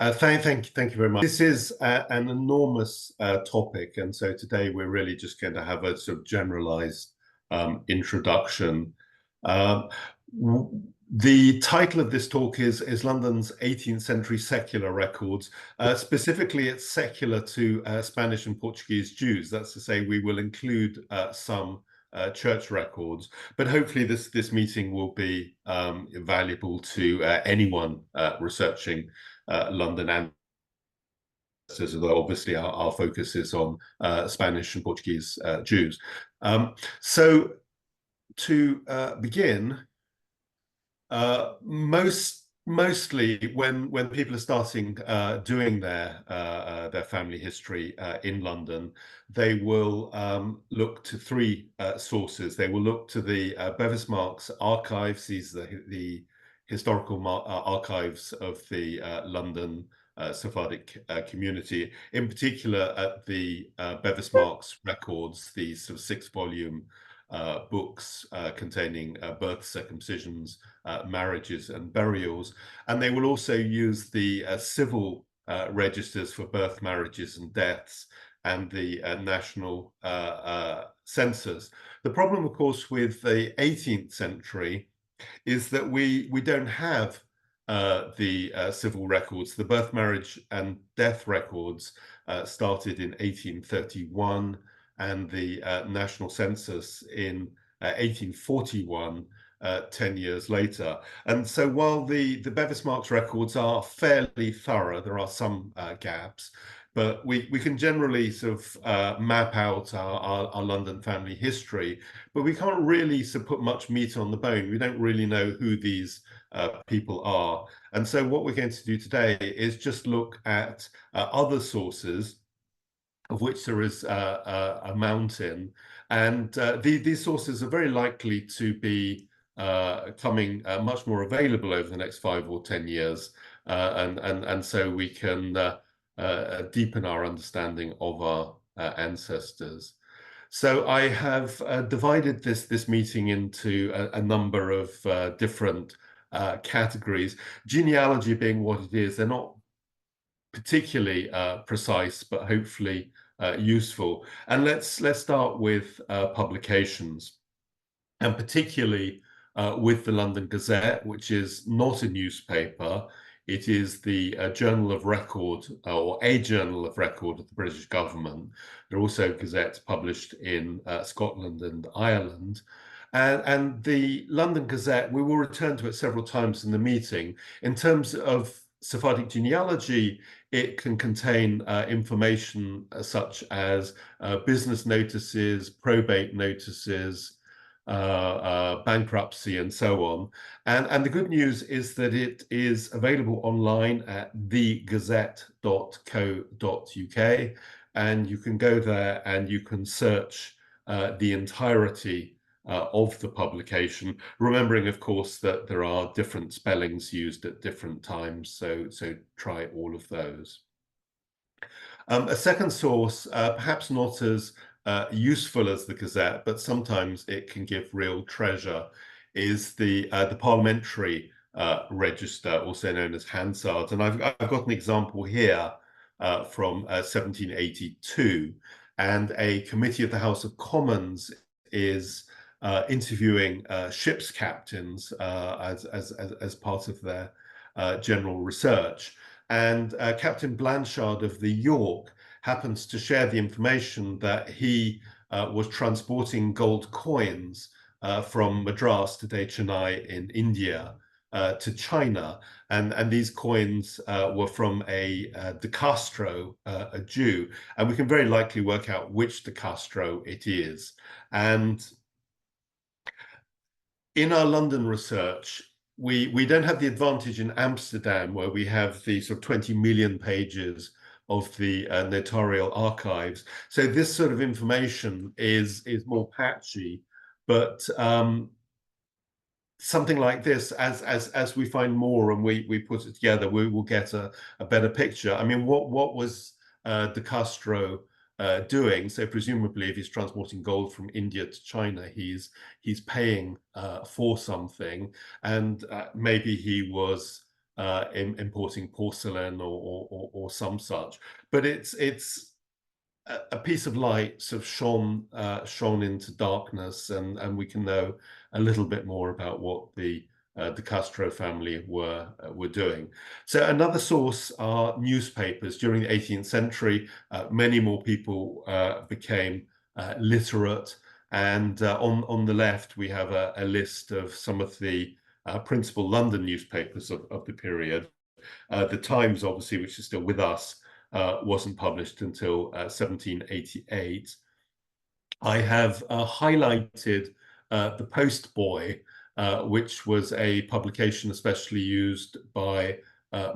Thank you very much. This is an enormous topic, and so today we're really just going to have a sort of generalized introduction. Um, the title of this talk is London's 18th century secular records. Specifically, it's secular to Spanish and Portuguese Jews. That's to say, we will include some church records, but hopefully this meeting will be valuable to anyone researching London ancestors, although obviously our focus is on Spanish and Portuguese Jews. So to begin, mostly when people are starting doing their family history in London, they will look to three sources. They will look to the Bevis Marks archives. These are the historical archives of the London Sephardic community, in particular at the Bevis Marks records, these sort of 6-volume books containing births, circumcisions, marriages and burials. And they will also use the civil registers for birth, marriages and deaths, and the national census. The problem, of course, with the 18th century is that we don't have the civil records. The birth, marriage and death records started in 1831, and the national census in 1841, 10 years later. And so while the Bevis Marks records are fairly thorough, there are some gaps, but we can generally sort of map out our London family history, but we can't really sort of put much meat on the bone. We don't really know who these people are. And so what we're going to do today is just look at other sources, of which there is a mountain. And these sources are very likely to be coming much more available over the next 5 or 10 years. And so we can deepen our understanding of our ancestors. So I have divided this meeting into a number of different categories. Genealogy being what it is, they're not particularly precise, but hopefully useful. And let's start with publications, and particularly with the London Gazette, which is not a newspaper. It is the journal of record, or a journal of record of the British government. There are also gazettes published in Scotland and Ireland. And the London Gazette, we will return to it several times in the meeting. In terms of Sephardic genealogy, it can contain information such as business notices, probate notices, bankruptcy, and so on. And the good news is that it is available online at thegazette.co.uk, and you can go there and you can search the entirety of the publication, remembering, of course, that there are different spellings used at different times, so try all of those. A second source, perhaps not as useful as the Gazette, but sometimes it can give real treasure, is the Parliamentary Register, also known as Hansard. And I've got an example here from 1782, and a committee of the House of Commons is interviewing ship's captains as part of their general research. And Captain Blanchard of the York happens to share the information that he was transporting gold coins from Madras, today Chennai in India, to China. And these coins were from a De Castro, a Jew. And we can very likely work out which De Castro it is. And in our London research, we don't have the advantage in Amsterdam, where we have the sort of 20 million pages of the notarial archives. So this sort of information is more patchy, but something like this, as we find more and we put it together, we will get a better picture. I mean, what was De Castro doing? So presumably, if he's transporting gold from India to China, he's paying for something, and maybe he was importing porcelain or some such. But it's a piece of light sort of shone into darkness, and we can know a little bit more about what the De Castro family were doing. So another source are newspapers. During the 18th century, many more people became literate, and on the left we have a list of some of the principal London newspapers of the period. The Times, obviously, which is still with us, wasn't published until 1788. I have highlighted The Post Boy, which was a publication especially used by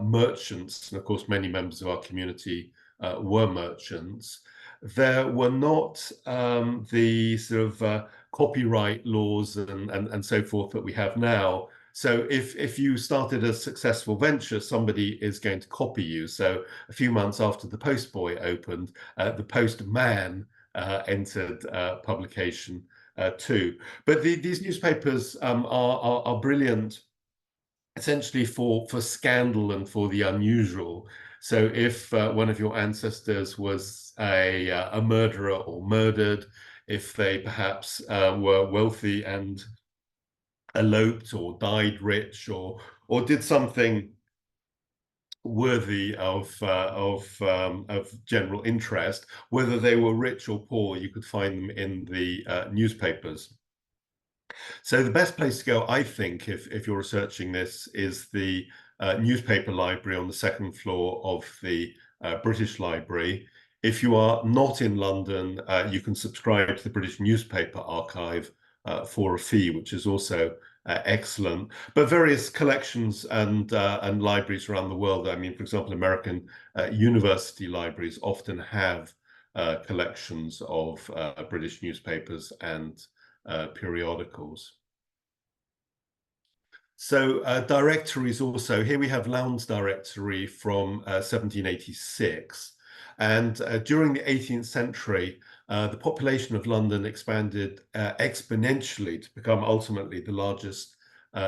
merchants. And of course, many members of our community were merchants. There were not the sort of copyright laws and so forth that we have now. So if you started a successful venture, somebody is going to copy you. So a few months after the Post Boy opened, the Postman entered publication too. But these newspapers are brilliant, essentially for scandal and for the unusual. So if one of your ancestors was a murderer or murdered, if they perhaps were wealthy and eloped or died rich or did something worthy of general interest, whether they were rich or poor, you could find them in the newspapers. So the best place to go, I think, if you're researching this, is the newspaper library on the second floor of the British Library. If you are not in London, you can subscribe to the British Newspaper Archive for a fee, which is also excellent. But various collections and libraries around the world, I mean, for example, American university libraries often have collections of British newspapers and periodicals. So directories also, here we have Lowndes Directory from 1786. And during the 18th century, the population of London expanded exponentially to become ultimately the largest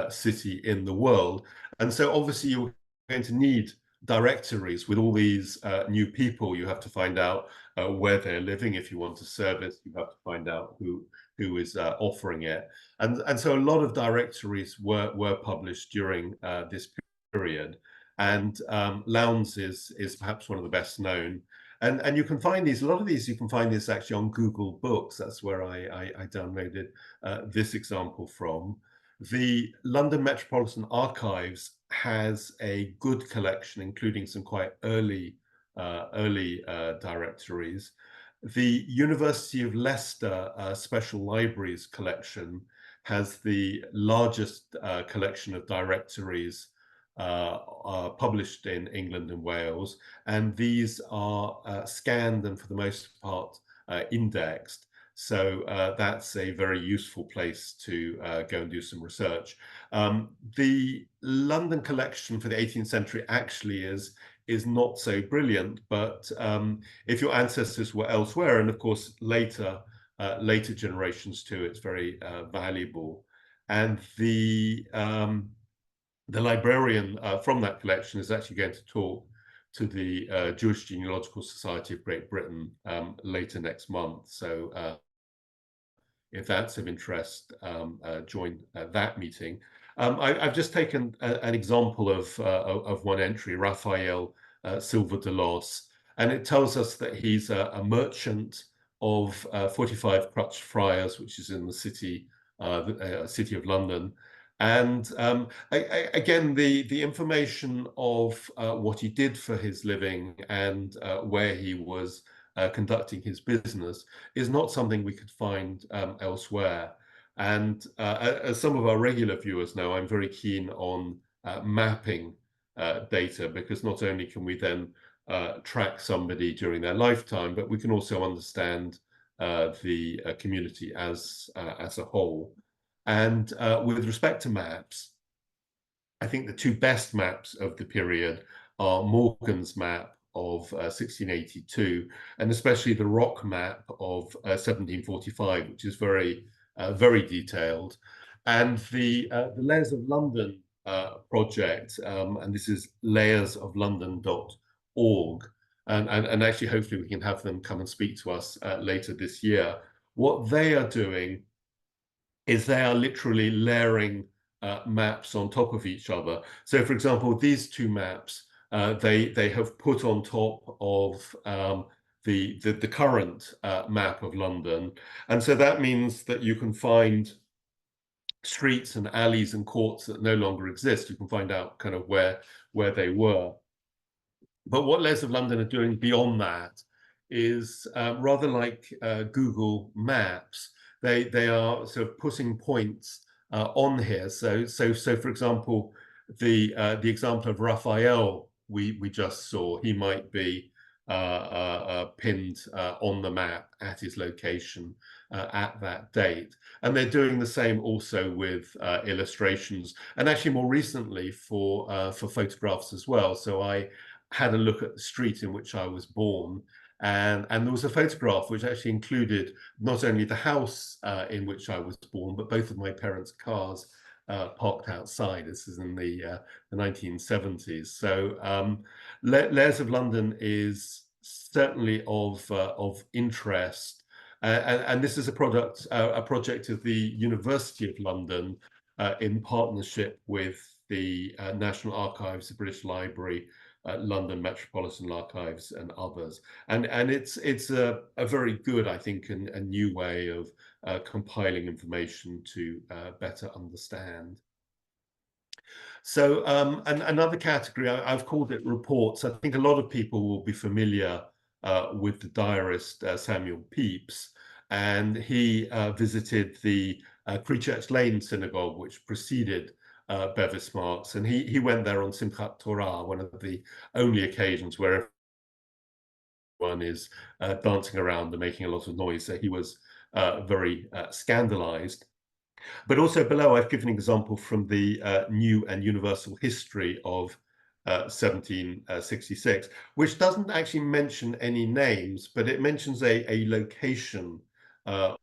city in the world. And so obviously you're going to need directories with all these new people. You have to find out where they're living. If you want a service, you have to find out who is offering it. And so a lot of directories were published during this period. And Lowndes is perhaps one of the best known. And you can find these, a lot of these, you can find this actually on Google Books. That's where I downloaded this example from. The London Metropolitan Archives has a good collection, including some quite early directories. The University of Leicester Special Libraries collection has the largest collection of directories published in England and Wales, and these are scanned and for the most part indexed. So that's a very useful place to go and do some research. The London collection for the 18th century actually is not so brilliant, but if your ancestors were elsewhere, and of course later generations too, it's very valuable. And the librarian from that collection is actually going to talk to the Jewish Genealogical Society of Great Britain later next month. So if that's of interest, join that meeting. I've just taken an example of one entry, Raphael Silva de Los, and it tells us that he's a merchant of 45 Crutched Friars, which is in the city of London. And again, the information of what he did for his living and where he was conducting his business is not something we could find elsewhere. And as some of our regular viewers know, I'm very keen on mapping data, because not only can we then track somebody during their lifetime, but we can also understand the community as a whole. And with respect to maps, I think the two best maps of the period are Morgan's map of 1682, and especially the Rock map of 1745, which is very detailed. And the Layers of London project, and this is layersoflondon.org. And actually, hopefully, we can have them come and speak to us later this year. What they are doing is they are literally layering maps on top of each other. So, for example, these two maps they have put on top of the current map of London, and so that means that you can find streets and alleys and courts that no longer exist. You can find out kind of where they were. But what Layers of London are doing beyond that is rather like Google Maps. They are sort of putting points on here. So for example, the example of Raphael we just saw, he might be pinned on the map at his location at that date. And they're doing the same also with illustrations, and actually more recently for photographs as well. So I had a look at the street in which I was born, and there was a photograph which actually included not only the house in which I was born, but both of my parents' cars parked outside. This is in the 1970s. So Layers of London is certainly of interest, and this is a project of the University of London in partnership with the National Archives, the British Library, London Metropolitan Archives, and others. And it's a very good, I think, and a new way of compiling information to better understand. So and another category, I've called it reports. I think a lot of people will be familiar with the diarist Samuel Pepys, and he visited the Church Lane Synagogue, which preceded Bevis Marks, and he went there on Simchat Torah, one of the only occasions where everyone is dancing around and making a lot of noise. So he was very scandalized. But also below, I've given an example from the New and Universal History of 1766, which doesn't actually mention any names, but it mentions a location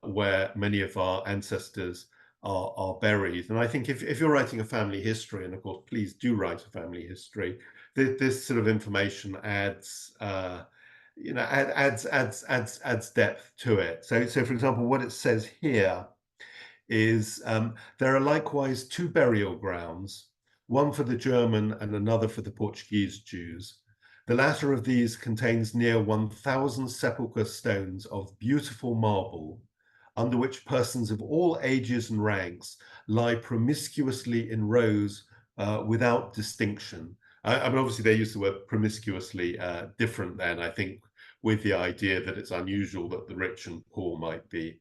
where many of our ancestors are buried. And I think if you're writing a family history, and of course, please do write a family history, this sort of information adds adds depth to it. So for example, what it says here is there are likewise two burial grounds, one for the German and another for the Portuguese Jews. The latter of these contains near 1,000 sepulchre stones of beautiful marble, under which persons of all ages and ranks lie promiscuously in rows without distinction. I mean, obviously they use the word promiscuously different then, I think, with the idea that it's unusual that the rich and poor might be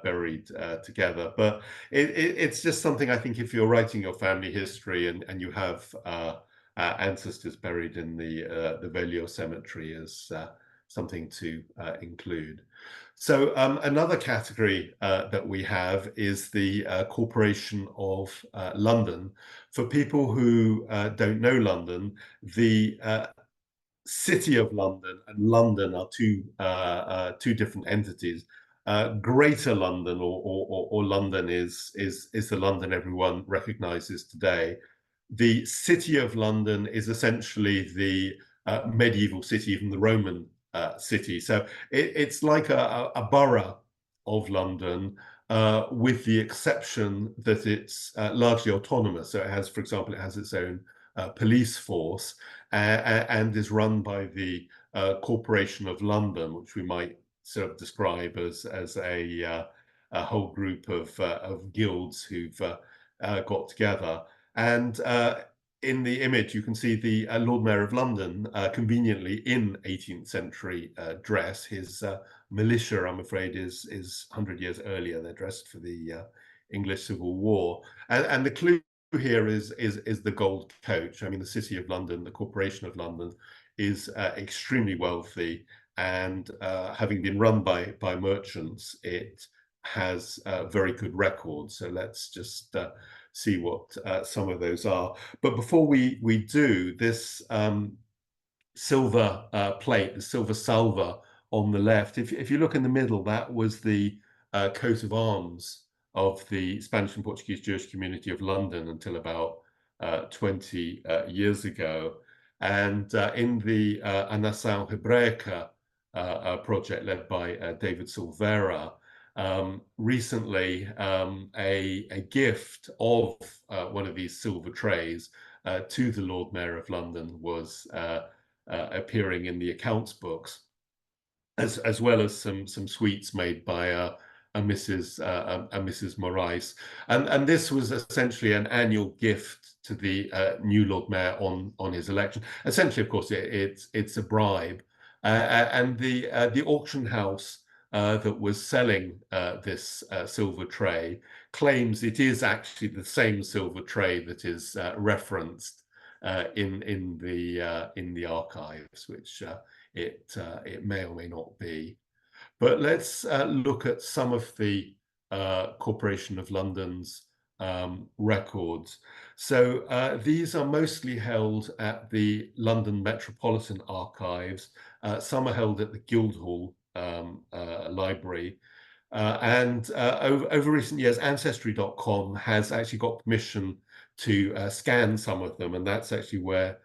buried together. But it's just something, I think, if you're writing your family history and you have ancestors buried in the Velio cemetery, is something to include. So another category that we have is the Corporation of London. For people who don't know London, the City of London and London are two different entities. Greater London or London is the London everyone recognizes today. The City of London is essentially the medieval city, even the Roman city. So it's like a borough of London, with the exception that it's largely autonomous. So it has, for example, it has its own police force and is run by the Corporation of London, which we might sort of describe as a whole group of guilds who've got together. And in the image, you can see the Lord Mayor of London conveniently in 18th century dress. His militia, I'm afraid, is 100 years earlier. They're dressed for the English Civil War. And the clue here is the gold coach. I mean, the City of London, the Corporation of London, is extremely wealthy, and having been run by merchants, it has very good records. So let's just see what some of those are. But before we do, this silver plate, the silver salver on the left, if you look in the middle, that was the coat of arms of the Spanish and Portuguese Jewish community of London until about 20 years ago. And in the A Nação Hebraica project led by David Silveira, recently a gift of one of these silver trays to the Lord Mayor of London was appearing in the accounts books, as well as some sweets made by a Mrs. Morais, and this was essentially an annual gift to the new Lord Mayor on his election. Essentially, of course, it's a bribe, and the auction house that was selling this silver tray claims it is actually the same silver tray that is referenced in the archives, which it may or may not be. But let's look at some of the Corporation of London's records. So these are mostly held at the London Metropolitan Archives. Some are held at the Guildhall Library. And over recent years, Ancestry.com has actually got permission to scan some of them, and that's actually where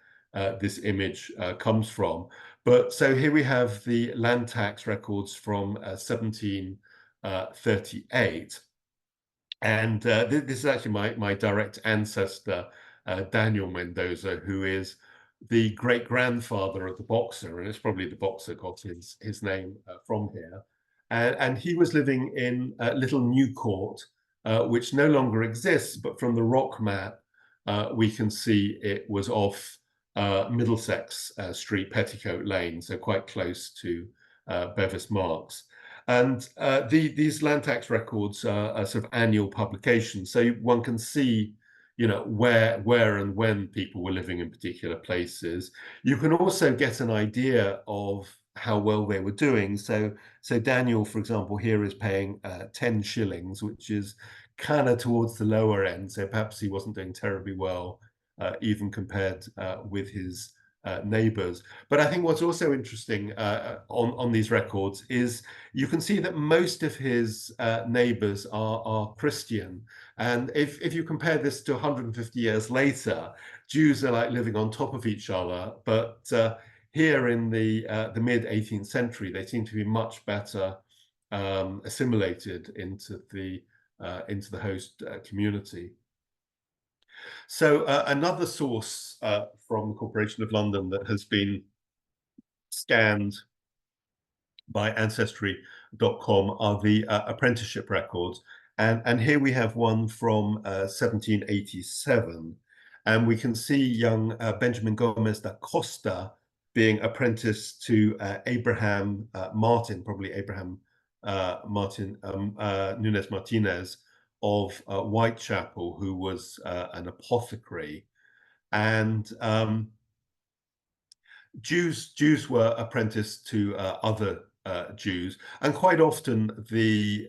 this image comes from. But so here we have the land tax records from 1738. And this is actually my direct ancestor, Daniel Mendoza, who is the great-grandfather of the boxer, and it's probably the boxer got his name from here. And he was living in Little Newcourt, which no longer exists, but from the rock map, we can see it was off Middlesex Street, Petticoat Lane, so quite close to Bevis Marks. And these land tax records are sort of annual publications, so one can see, where and when people were living in particular places. You can also get an idea of how well they were doing. So Daniel, for example, here is paying 10 shillings, which is kind of towards the lower end. So perhaps he wasn't doing terribly well, even compared with his neighbors. But I think what's also interesting on these records is you can see that most of his neighbors are Christian. And if you compare this to 150 years later, Jews are like living on top of each other. But here in the mid 18th century, they seem to be much better assimilated into the host community. So another source from the Corporation of London that has been scanned by Ancestry.com are the apprenticeship records. And here we have one from 1787. And we can see young Benjamin Gomez da Costa being apprenticed to Abraham Martin, probably Abraham Nunes Martinez of Whitechapel, who was an apothecary. And Jews were apprenticed to other Jews, and quite often the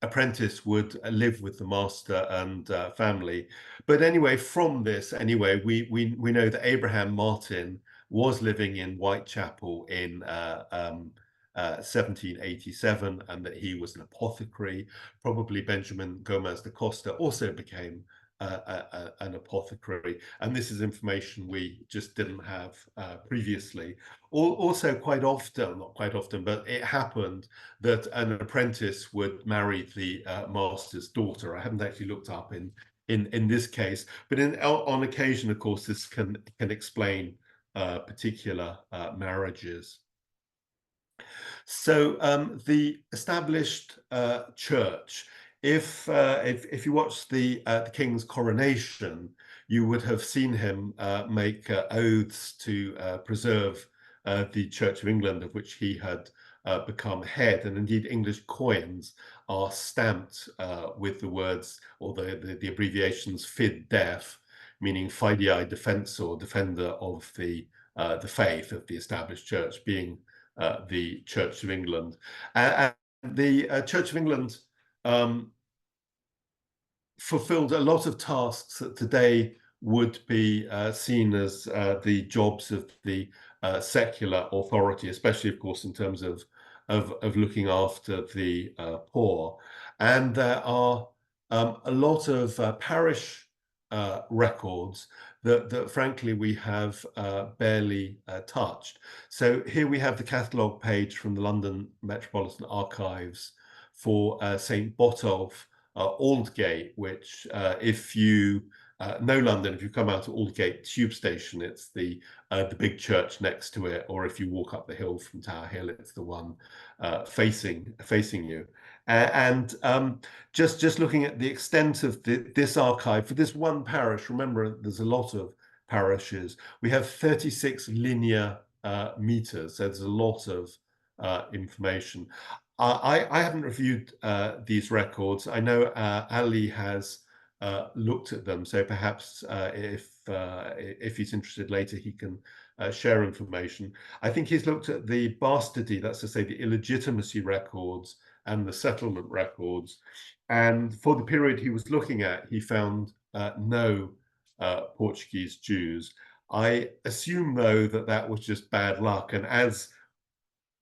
apprentice would live with the master and family. But anyway, from this, we know that Abraham Martin was living in Whitechapel in 1787, and that he was an apothecary. Probably Benjamin Gomez da Costa also became an apothecary, and this is information we just didn't have previously. Also, quite often, not quite often, but it happened that an apprentice would marry the master's daughter. I haven't actually looked up in this case, but on occasion, of course, this can explain particular marriages. So the established church, if you watch the king's coronation, you would have seen him make oaths to preserve the Church of England, of which he had become head. And indeed, English coins are stamped with the words or the abbreviations FID Def, meaning Fidei Defensor, defender of the faith of the established church, being the Church of England. And the Church of England fulfilled a lot of tasks that today would be seen as the jobs of the secular authority, especially, of course, in terms of looking after the poor. And there are a lot of parish records that frankly we have barely touched. So here we have the catalogue page from the London Metropolitan Archives for St. Botolph, Aldgate, which if you know London, if you come out of Aldgate tube station, it's the big church next to it, or if you walk up the hill from Tower Hill, it's the one facing you. And just looking at the extent of this archive for this one parish, remember there's a lot of parishes, we have 36 linear meters, so there's a lot of information. I haven't reviewed these records. I know Ali has looked at them, so perhaps if he's interested later, he can share information. I think he's looked at the bastardy, that's to say the illegitimacy records and the settlement records. And for the period he was looking at, he found no Portuguese Jews. I assume, though, that was just bad luck. And as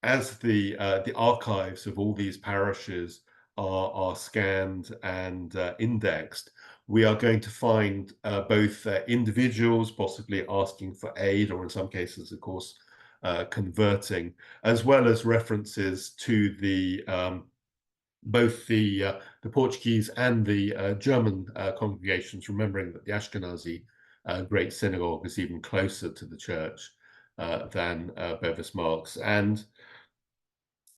the archives of all these parishes are scanned and indexed, we are going to find both individuals possibly asking for aid, or in some cases, of course, converting, as well as references to the both the Portuguese and the German congregations, remembering that the Ashkenazi Great Synagogue is even closer to the church than Bevis Marks. And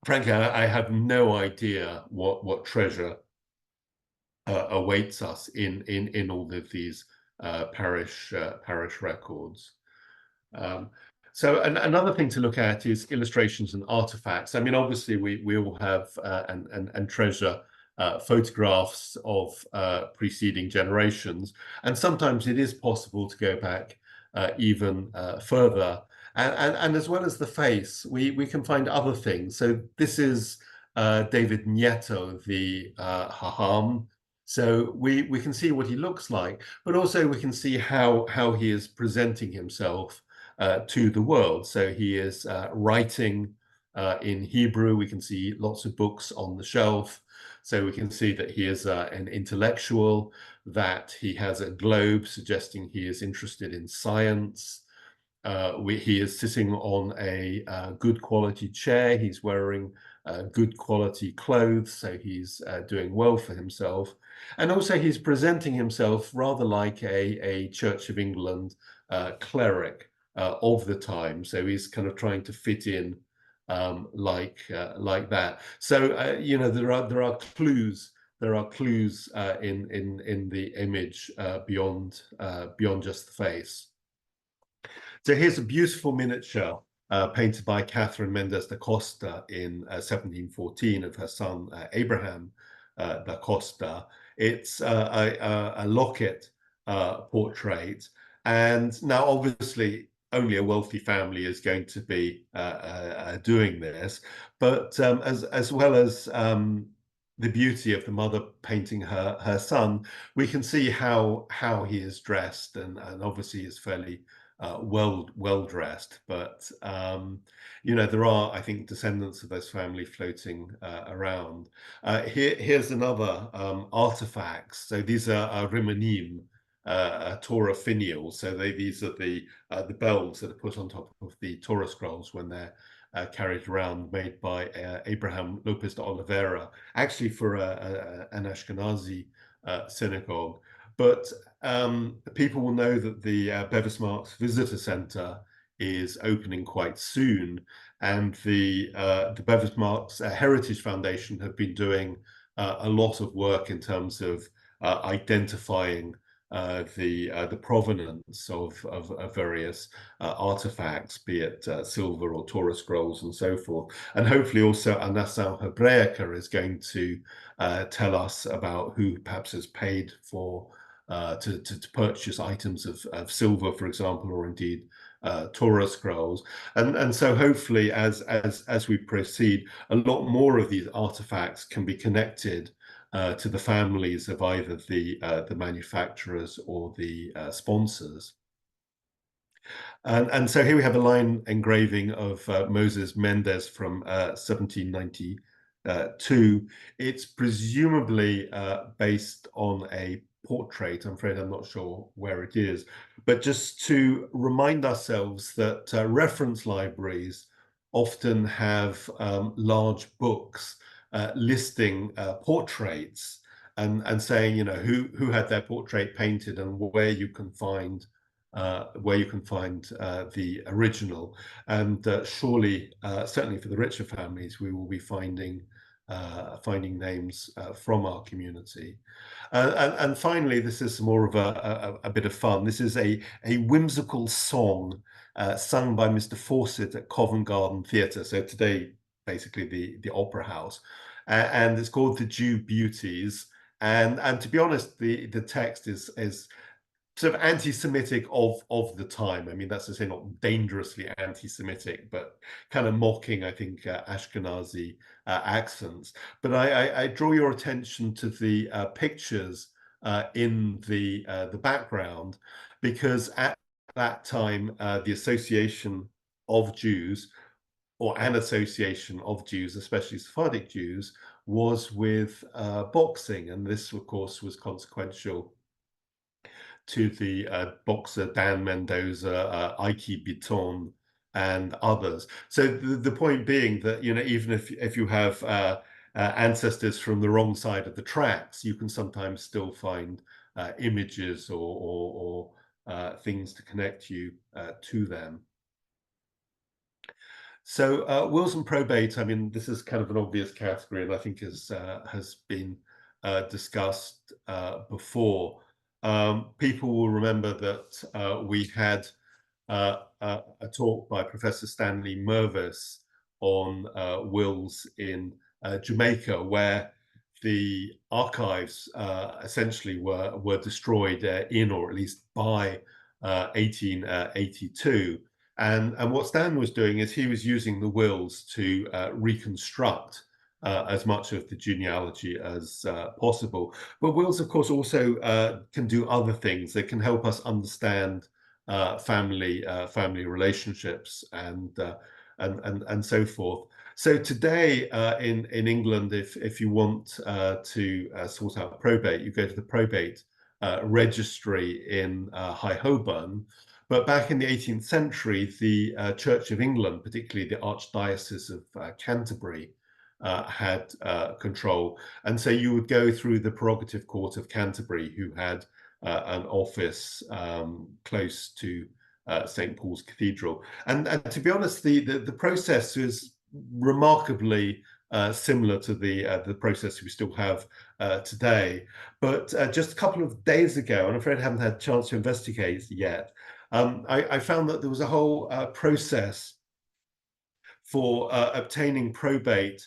frankly, I have no idea what treasure awaits us in all of these parish records. So another thing to look at is illustrations and artifacts. I mean, obviously, we all have and treasure photographs of preceding generations, and sometimes it is possible to go back even further. And as well as the face, we can find other things. So this is David Nieto, the Haham. So we can see what he looks like, but also we can see how he is presenting himself to the world. So he is writing in Hebrew. We can see lots of books on the shelf. So we can see that he is an intellectual, that he has a globe suggesting he is interested in science. He is sitting on a good quality chair. He's wearing good quality clothes, so he's doing well for himself. And also he's presenting himself rather like a Church of England cleric of the time. So he's kind of trying to fit in like that. So you know, there are clues. There are clues in the image beyond just the face. So here's a beautiful miniature painted by Catherine Mendes da Costa in 1714 of her son Abraham da Costa. It's a locket portrait, and now obviously only a wealthy family is going to be doing this, but as well as the beauty of the mother painting her son, we can see how he is dressed, and obviously is fairly well dressed, but you know, there are, I think, descendants of this family floating around. Here's another artifacts. So these are rimanim, Torah finials. So these are the bells that are put on top of the Torah scrolls when they're carried around, made by Abraham Lopez de Oliveira, actually for an Ashkenazi synagogue. But people will know that the Bevis Marks Visitor Centre is opening quite soon, and the Bevis Marks Heritage Foundation have been doing a lot of work in terms of identifying the provenance of various artifacts, be it silver or Torah scrolls and so forth. And hopefully also Nação Hebraica is going to tell us about who perhaps has paid for to purchase items of silver, for example, or indeed Torah scrolls. And so hopefully as we proceed, a lot more of these artifacts can be connected to the families of either the manufacturers or the sponsors. And so here we have a line engraving of Moses Mendes from 1792. It's presumably based on a portrait. I'm afraid I'm not sure where it is, but just to remind ourselves that reference libraries often have large books listing portraits and saying, you know, who had their portrait painted and where you can find the original. And surely, certainly for the richer families, we will be finding names from our community. And finally, this is more of a bit of fun. This is a whimsical song sung by Mr. Fawcett at Covent Garden Theatre. So today, basically the Opera House, and it's called "The Jew Beauties." And to be honest, the text is sort of anti-Semitic of the time. I mean, that's to say, not dangerously anti-Semitic, but kind of mocking, I think, Ashkenazi accents. But I draw your attention to the pictures in the background, because at that time, the Association of Jews, or an association of Jews, especially Sephardic Jews, was with boxing, and this, of course, was consequential to the boxer Dan Mendoza, Ike Biton, and others. So the point being that, you know, even if you have ancestors from the wrong side of the tracks, you can sometimes still find images or things to connect you to them. So wills and probate, I mean, this is kind of an obvious category, and I think has been discussed before. People will remember that we had a talk by Professor Stanley Mervis on wills in Jamaica, where the archives essentially were destroyed in, or at least by 1882. And what Stan was doing is he was using the wills to reconstruct as much of the genealogy as possible. But wills, of course, also can do other things. They can help us understand family relationships and so forth. So today in England, if you want to sort out probate, you go to the probate registry in High Holborn. But back in the 18th century, the Church of England, particularly the Archdiocese of Canterbury, had control. And so you would go through the Prerogative Court of Canterbury, who had an office close to St. Paul's Cathedral. And to be honest, the process is remarkably similar to the process we still have today. But just a couple of days ago, and I'm afraid I haven't had a chance to investigate yet, I found that there was a whole process for obtaining probate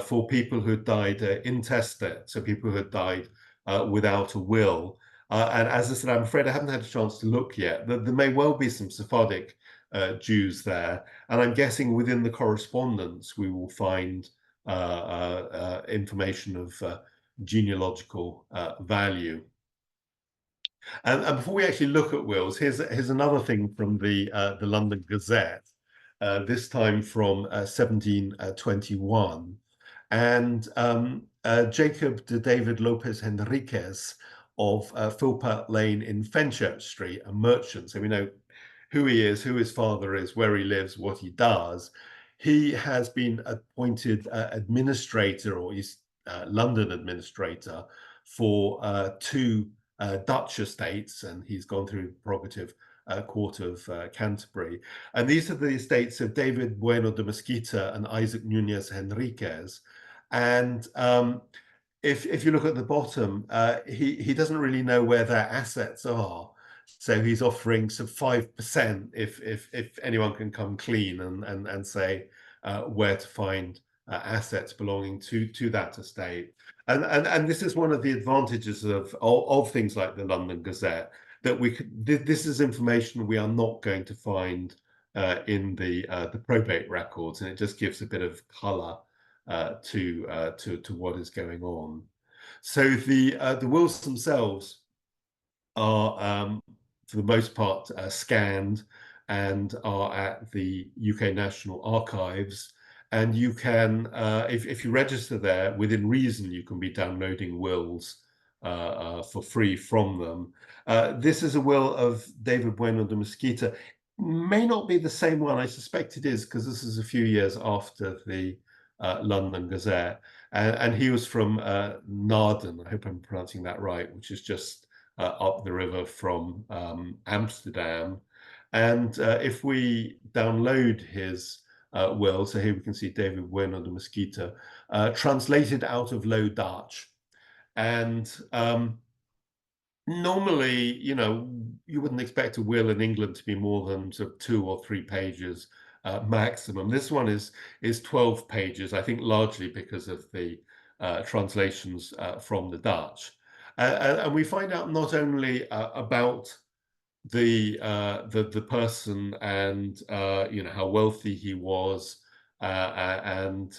for people who had died intestate, so people who had died without a will. And as I said, I'm afraid I haven't had a chance to look yet. There may well be some Sephardic Jews there, and I'm guessing within the correspondence we will find information of genealogical value. And before we actually look at wills, here's another thing from the London Gazette, this time from 1721. And Jacob de David Lopez Henriquez of Philpott Lane in Fenchurch Street, a merchant. So we know who he is, who his father is, where he lives, what he does. He has been appointed administrator, or East London administrator, for two Dutch estates, and he's gone through the Prerogative Court of Canterbury. And these are the estates of David Bueno de Mesquita and Isaac Nunez Henriquez. And if you look at the bottom, he doesn't really know where their assets are. So he's offering some 5% if anyone can come clean and say where to find assets belonging to that estate. And this is one of the advantages of things like the London Gazette, that this is information we are not going to find in the probate records, and it just gives a bit of colour to what is going on. So the wills themselves are, for the most part, scanned and are at the UK National Archives. And you can, if you register there, within reason, you can be downloading wills for free from them. This is a will of David Bueno de Mesquita. May not be the same one. I suspect it is, because this is a few years after the London Gazette. And he was from Naarden, I hope I'm pronouncing that right, which is just up the river from Amsterdam. And if we download his will, so here we can see David Bueno de Mesquita, translated out of Low Dutch. And normally, you wouldn't expect a will in England to be more than sort of 2 or 3 pages maximum. This one is 12 pages, I think largely because of the translations from the Dutch. And we find out not only about the person and how wealthy he was, and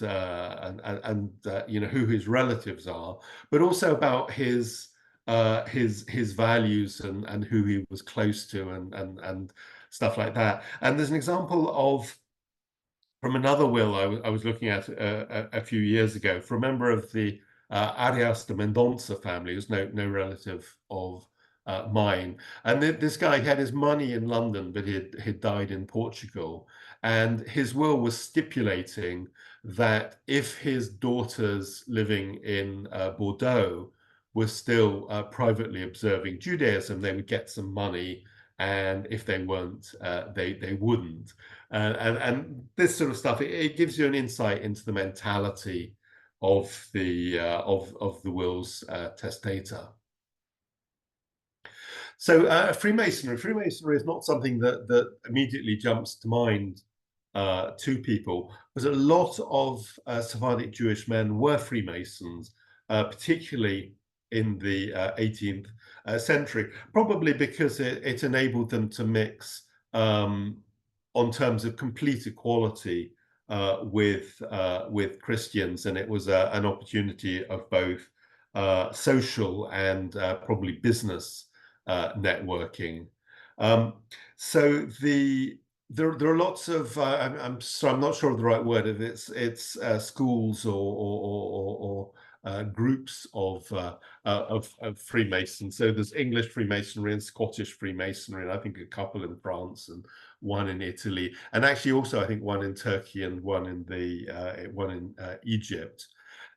who his relatives are, but also about his values and who he was close to and stuff like that. And there's an example of from another will I was looking at a few years ago for a member of the Arias de Mendonça family, who's no relative of mine. And this guy had his money in London, but he'd died in Portugal. And his will was stipulating that if his daughters living in Bordeaux were still privately observing Judaism, they would get some money, and if they weren't, they wouldn't. And this sort of stuff, it gives you an insight into the mentality of the will's testator. So Freemasonry is not something that immediately jumps to mind to people, but a lot of Sephardic Jewish men were Freemasons, particularly in the 18th century, probably because it enabled them to mix on terms of complete equality with Christians, and it was an opportunity of both social and probably business networking. So there are lots of I'm not sure of the right word. If it's schools or groups of Freemasons. So there's English Freemasonry and Scottish Freemasonry, and I think a couple in France and one in Italy, and actually also I think one in Turkey and one in Egypt.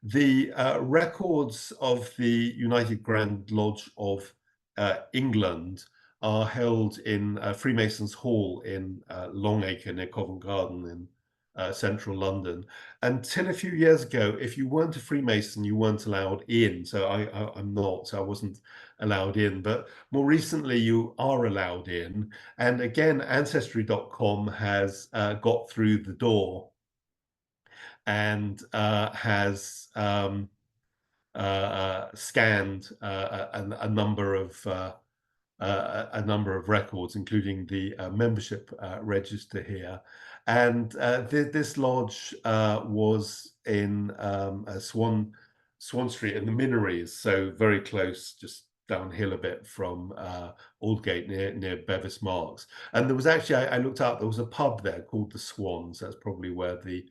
The records of the United Grand Lodge of England are held in Freemasons' Hall in Longacre near Covent Garden in central London. Until a few years ago, if you weren't a Freemason, you weren't allowed in. So I'm not, so I wasn't allowed in. But more recently, you are allowed in. And again, Ancestry.com has got through the door and has scanned a number of records, including the membership register here. And this lodge was in Swan Street in the Minories, so very close, just downhill a bit from Aldgate near Bevis Marks. And there was actually, I looked up, there was a pub there called the Swans. That's probably where the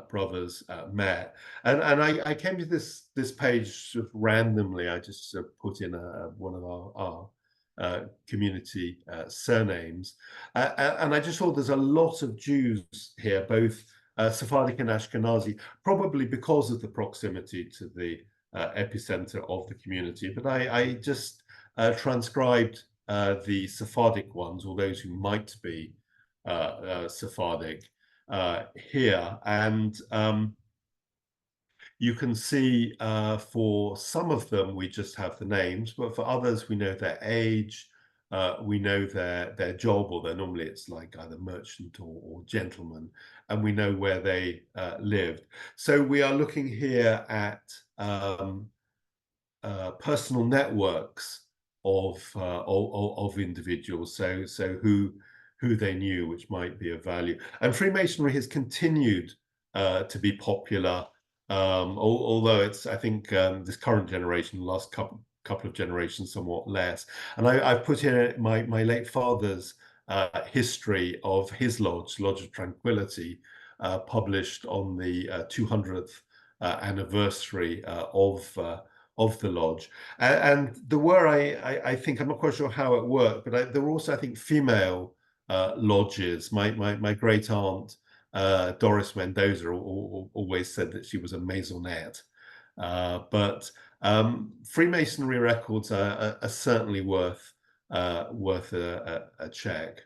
brothers met. And I came to this page sort of randomly. I just sort of put in one of our community surnames. And I just thought there's a lot of Jews here, both Sephardic and Ashkenazi, probably because of the proximity to the epicenter of the community. But I just transcribed the Sephardic ones, or those who might be Sephardic, here. And you can see for some of them, we just have the names, but for others, we know their age, we know their job, or normally it's like either merchant or gentleman, and we know where they lived. So we are looking here at personal networks of individuals, so who they knew, which might be of value. And Freemasonry has continued to be popular. Although it's, I think, this current generation, the last couple of generations, somewhat less. And I've put in my late father's history of his lodge, Lodge of Tranquility, published on the 200th anniversary of the lodge. And there were, I think, I'm not quite sure how it worked, but there were also, I think, female lodges. My great aunt Doris Mendoza always said that she was a maisonette. But Freemasonry records are certainly worth a check.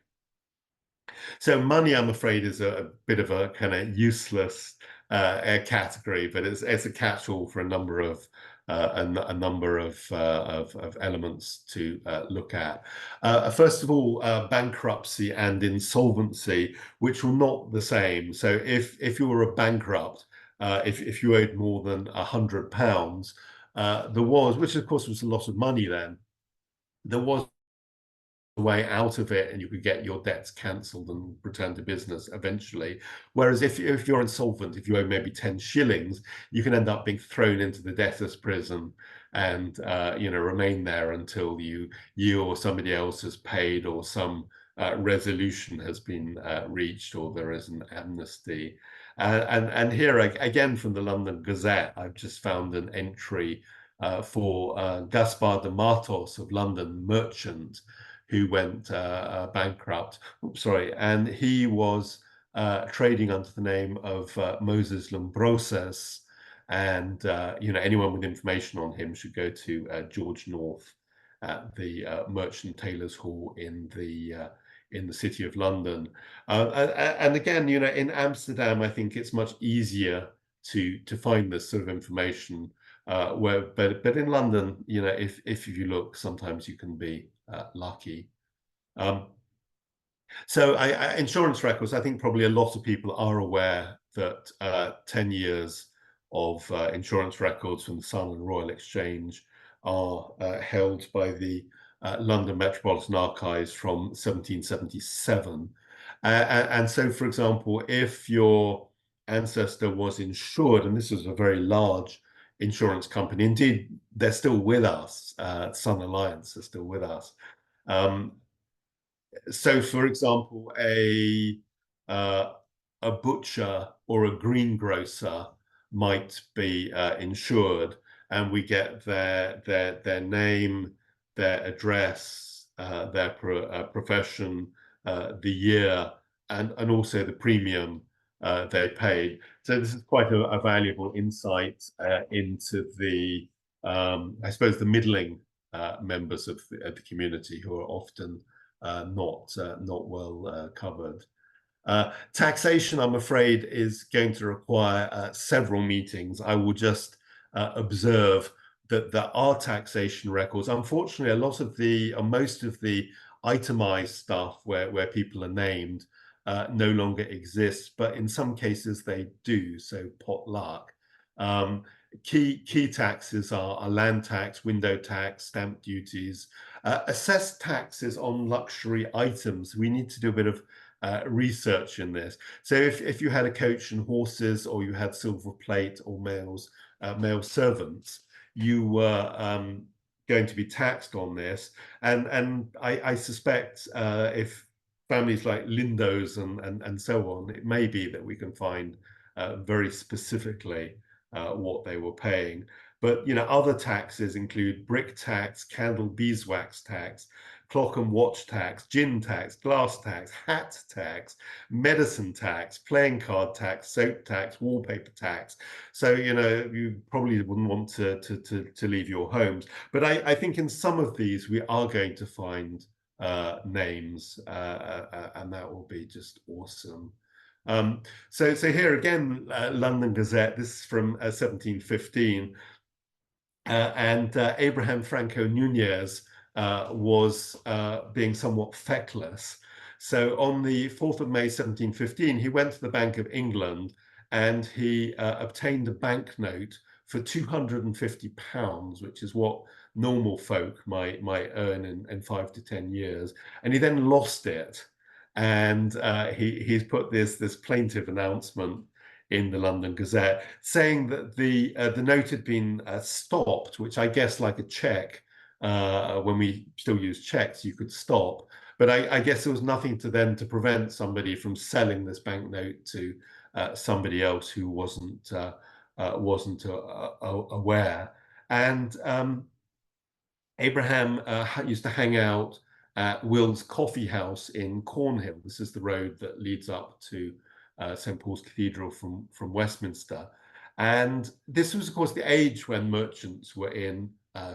So money, I'm afraid, is a bit of a kind of useless category, but it's a catch-all for a number of of elements to look at. First of all, bankruptcy and insolvency, which were not the same. So if you were a bankrupt, if you owed more than £100, there was, which of course was a lot of money then, there was way out of it, and you could get your debts cancelled and return to business eventually. Whereas if you're insolvent, if you owe maybe 10 shillings, you can end up being thrown into the debtors' prison and remain there until you or somebody else has paid, or some resolution has been reached, or there is an amnesty. And here again from the London Gazette, I've just found an entry for Gaspar de Matos of London, merchant, who went bankrupt. Oops, sorry, and he was trading under the name of Moses Lombroses, and anyone with information on him should go to George North at the Merchant Taylors Hall in the City of London. And again, in Amsterdam, I think it's much easier to find this sort of information. But in London, if you look, sometimes you can be lucky. So insurance records, I think probably a lot of people are aware that 10 years of insurance records from the Sun and Royal Exchange are held by the London Metropolitan Archives from 1777. And so, for example, if your ancestor was insured, and this was a very large insurance company, indeed, they're still with us, Sun Alliance is still with us. So, for example, a butcher or a greengrocer might be insured, and we get their name, their address, their profession, the year, and also the premium they paid. So this is quite a valuable insight into the, I suppose, the middling members of the community, who are often not well covered. Taxation, I'm afraid, is going to require several meetings. I will just observe that there are taxation records. Unfortunately, most of the itemized stuff where people are named no longer exists, but in some cases they do, so pot luck. Key taxes are land tax, window tax, stamp duties, assessed taxes on luxury items. We need to do a bit of research in this. So if you had a coach and horses, or you had silver plate or male servants, you were going to be taxed on this. And I suspect if families like Lindo's and so on, it may be that we can find very specifically what they were paying. But other taxes include brick tax, candle beeswax tax, clock and watch tax, gin tax, glass tax, hat tax, medicine tax, playing card tax, soap tax, wallpaper tax. So you probably wouldn't want to leave your homes. But I think in some of these we are going to find names, and that will be just awesome. So here again, London Gazette. This is from 1715. And Abraham Franco Nunez was being somewhat feckless. So on the 4th of May 1715, he went to the Bank of England and he obtained a banknote for £250, which is what normal folk might earn in 5 to 10 years. And he then lost it. And he's put this plaintive announcement in the London Gazette, saying that the note had been stopped, which I guess, like a check, when we still use checks, you could stop. But I guess there was nothing to prevent somebody from selling this banknote to somebody else who wasn't aware. And Abraham used to hang out at Will's Coffee House in Cornhill. This is the road that leads up to St. Paul's Cathedral from Westminster. And this was, of course, the age when merchants were in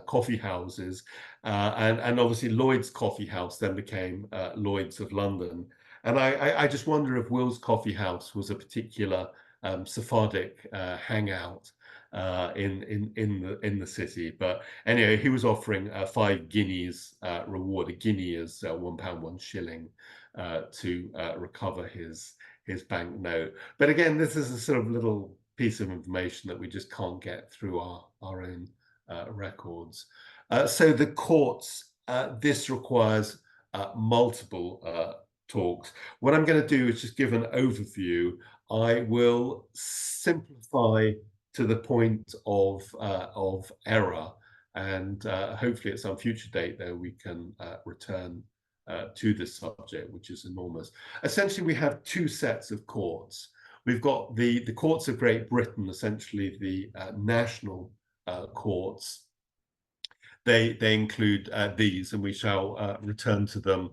coffee houses. And obviously Lloyd's Coffee House then became Lloyd's of London. And I just wonder if Will's Coffee House was a particular Sephardic hangout in the city. But anyway, he was offering 5 guineas reward. A guinea is £1, 1 shilling, to recover his banknote. But again, this is a sort of little piece of information that we just can't get through our own records. So the courts, this requires multiple talks. What I'm going to do is just give an overview. I will simplify to the point of error, and hopefully at some future date, though, we can return to this subject, which is enormous. Essentially, we have 2 sets of courts. We've got the courts of Great Britain, essentially the national courts. They include these, and we shall return to them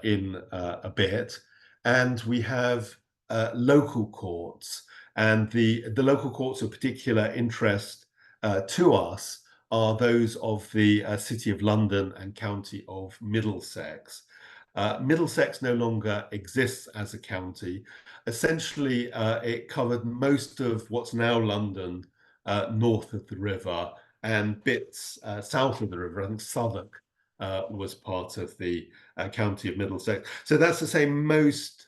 in a bit. And we have local courts, and the local courts of particular interest to us are those of the City of London and County of Middlesex. Middlesex no longer exists as a county. Essentially, it covered most of what's now London, north of the river, and bits south of the river. I think Southwark was part of the county of Middlesex. So that's to say most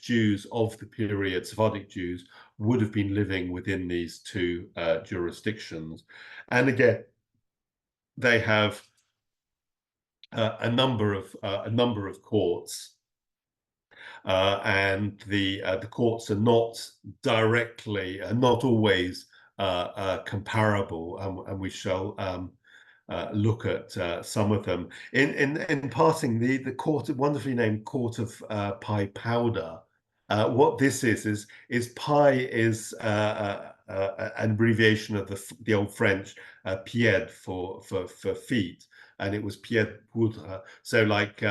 Jews of the period, Sephardic Jews, would have been living within these 2 jurisdictions. And again, they have a number of courts, and the courts are not directly, not always comparable, and we shall look at some of them. In passing, the court, wonderfully named Court of Pie Powder. What this is pie is an abbreviation of the old French pied for feet, and it was pied poudre, so like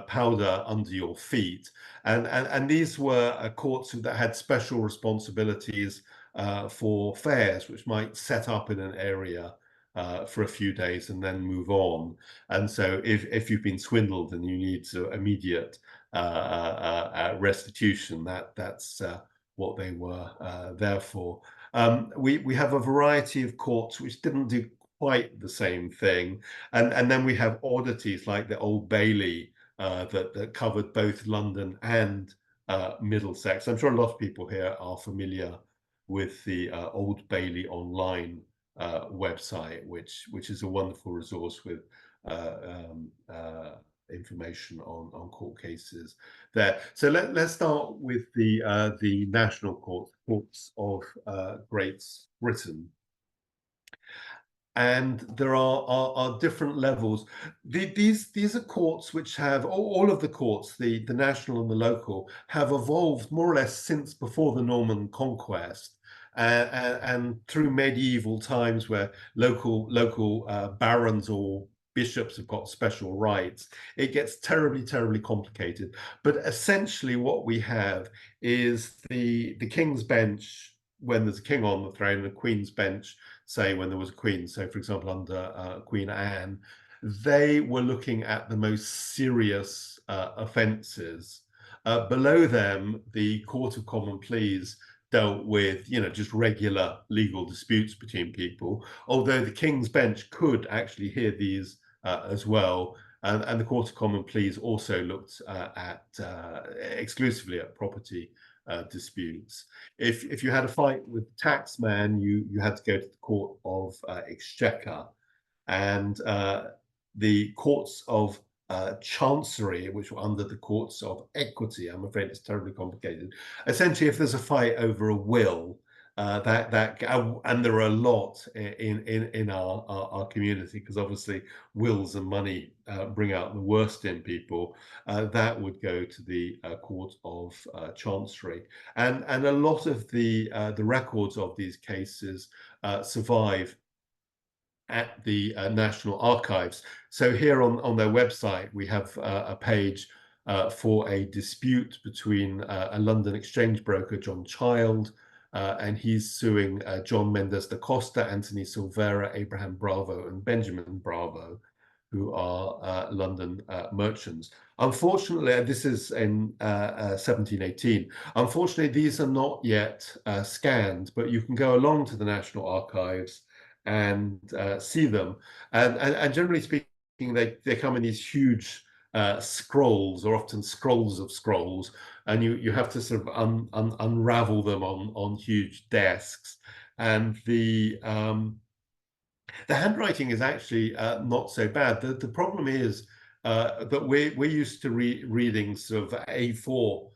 powder under your feet. And these were courts that had special responsibilities for fairs, which might set up in an area for a few days and then move on. And so if you've been swindled and you need immediate restitution, that's what they were there for. We have a variety of courts which didn't do quite the same thing, and then we have oddities like the Old Bailey that covered both London and Middlesex. I'm sure a lot of people here are familiar with the Old Bailey online website, which is a wonderful resource with information on court cases there. So let's start with the national courts of Great Britain. And there are different levels. These are courts which have, all of the courts, the national and the local, have evolved more or less since before the Norman conquest. And through medieval times where local barons or bishops have got special rights, it gets terribly complicated. But essentially what we have is the King's Bench when there's a king on the throne, and the Queen's Bench, say, when there was a queen. So, for example, under Queen Anne, they were looking at the most serious offences. Below them, the Court of Common Pleas dealt with, just regular legal disputes between people, although the King's Bench could actually hear these as well. And the Court of Common Pleas also looked exclusively at property disputes. If you had a fight with the taxman, you had to go to the Court of Exchequer, and the courts of Chancery, which were under the courts of equity. I'm afraid it's terribly complicated. Essentially, if there's a fight over a will, and there are a lot in our community, because obviously wills and money bring out the worst in people, that would go to the Court of Chancery, and a lot of the records of these cases survive at the National Archives. So here on their website, we have a page for a dispute between a London exchange broker, John Child, and he's suing John Mendes da Costa, Anthony Silvera, Abraham Bravo, and Benjamin Bravo, who are London merchants. Unfortunately, this is in 1718. Unfortunately, these are not yet scanned, but you can go along to the National Archives and see them. And generally speaking, they come in these huge scrolls, or often scrolls of scrolls, and you have to sort of unravel them on huge desks. And the handwriting is actually not so bad. The problem is that we're used to reading sort of A4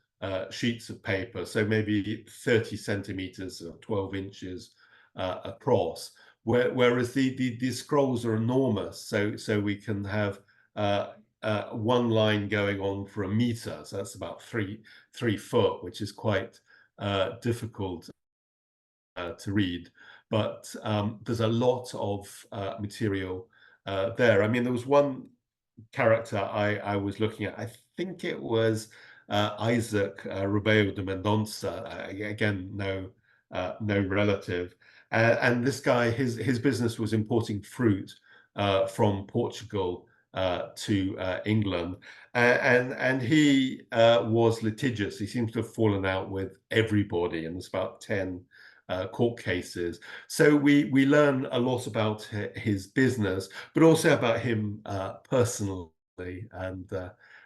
sheets of paper, so maybe 30 centimeters or 12 inches across, whereas these scrolls are enormous. So we can have one line going on for a meter, so that's about 3 foot, which is quite difficult to read, but there's a lot of material there. I mean, there was one character I was looking at. I think it was Isaac Rebelo de Mendonça. Again, no relative. And this guy, his business was importing fruit from Portugal to England, and he was litigious. He seems to have fallen out with everybody, and there's about 10 court cases. So we learn a lot about his business, but also about him personally,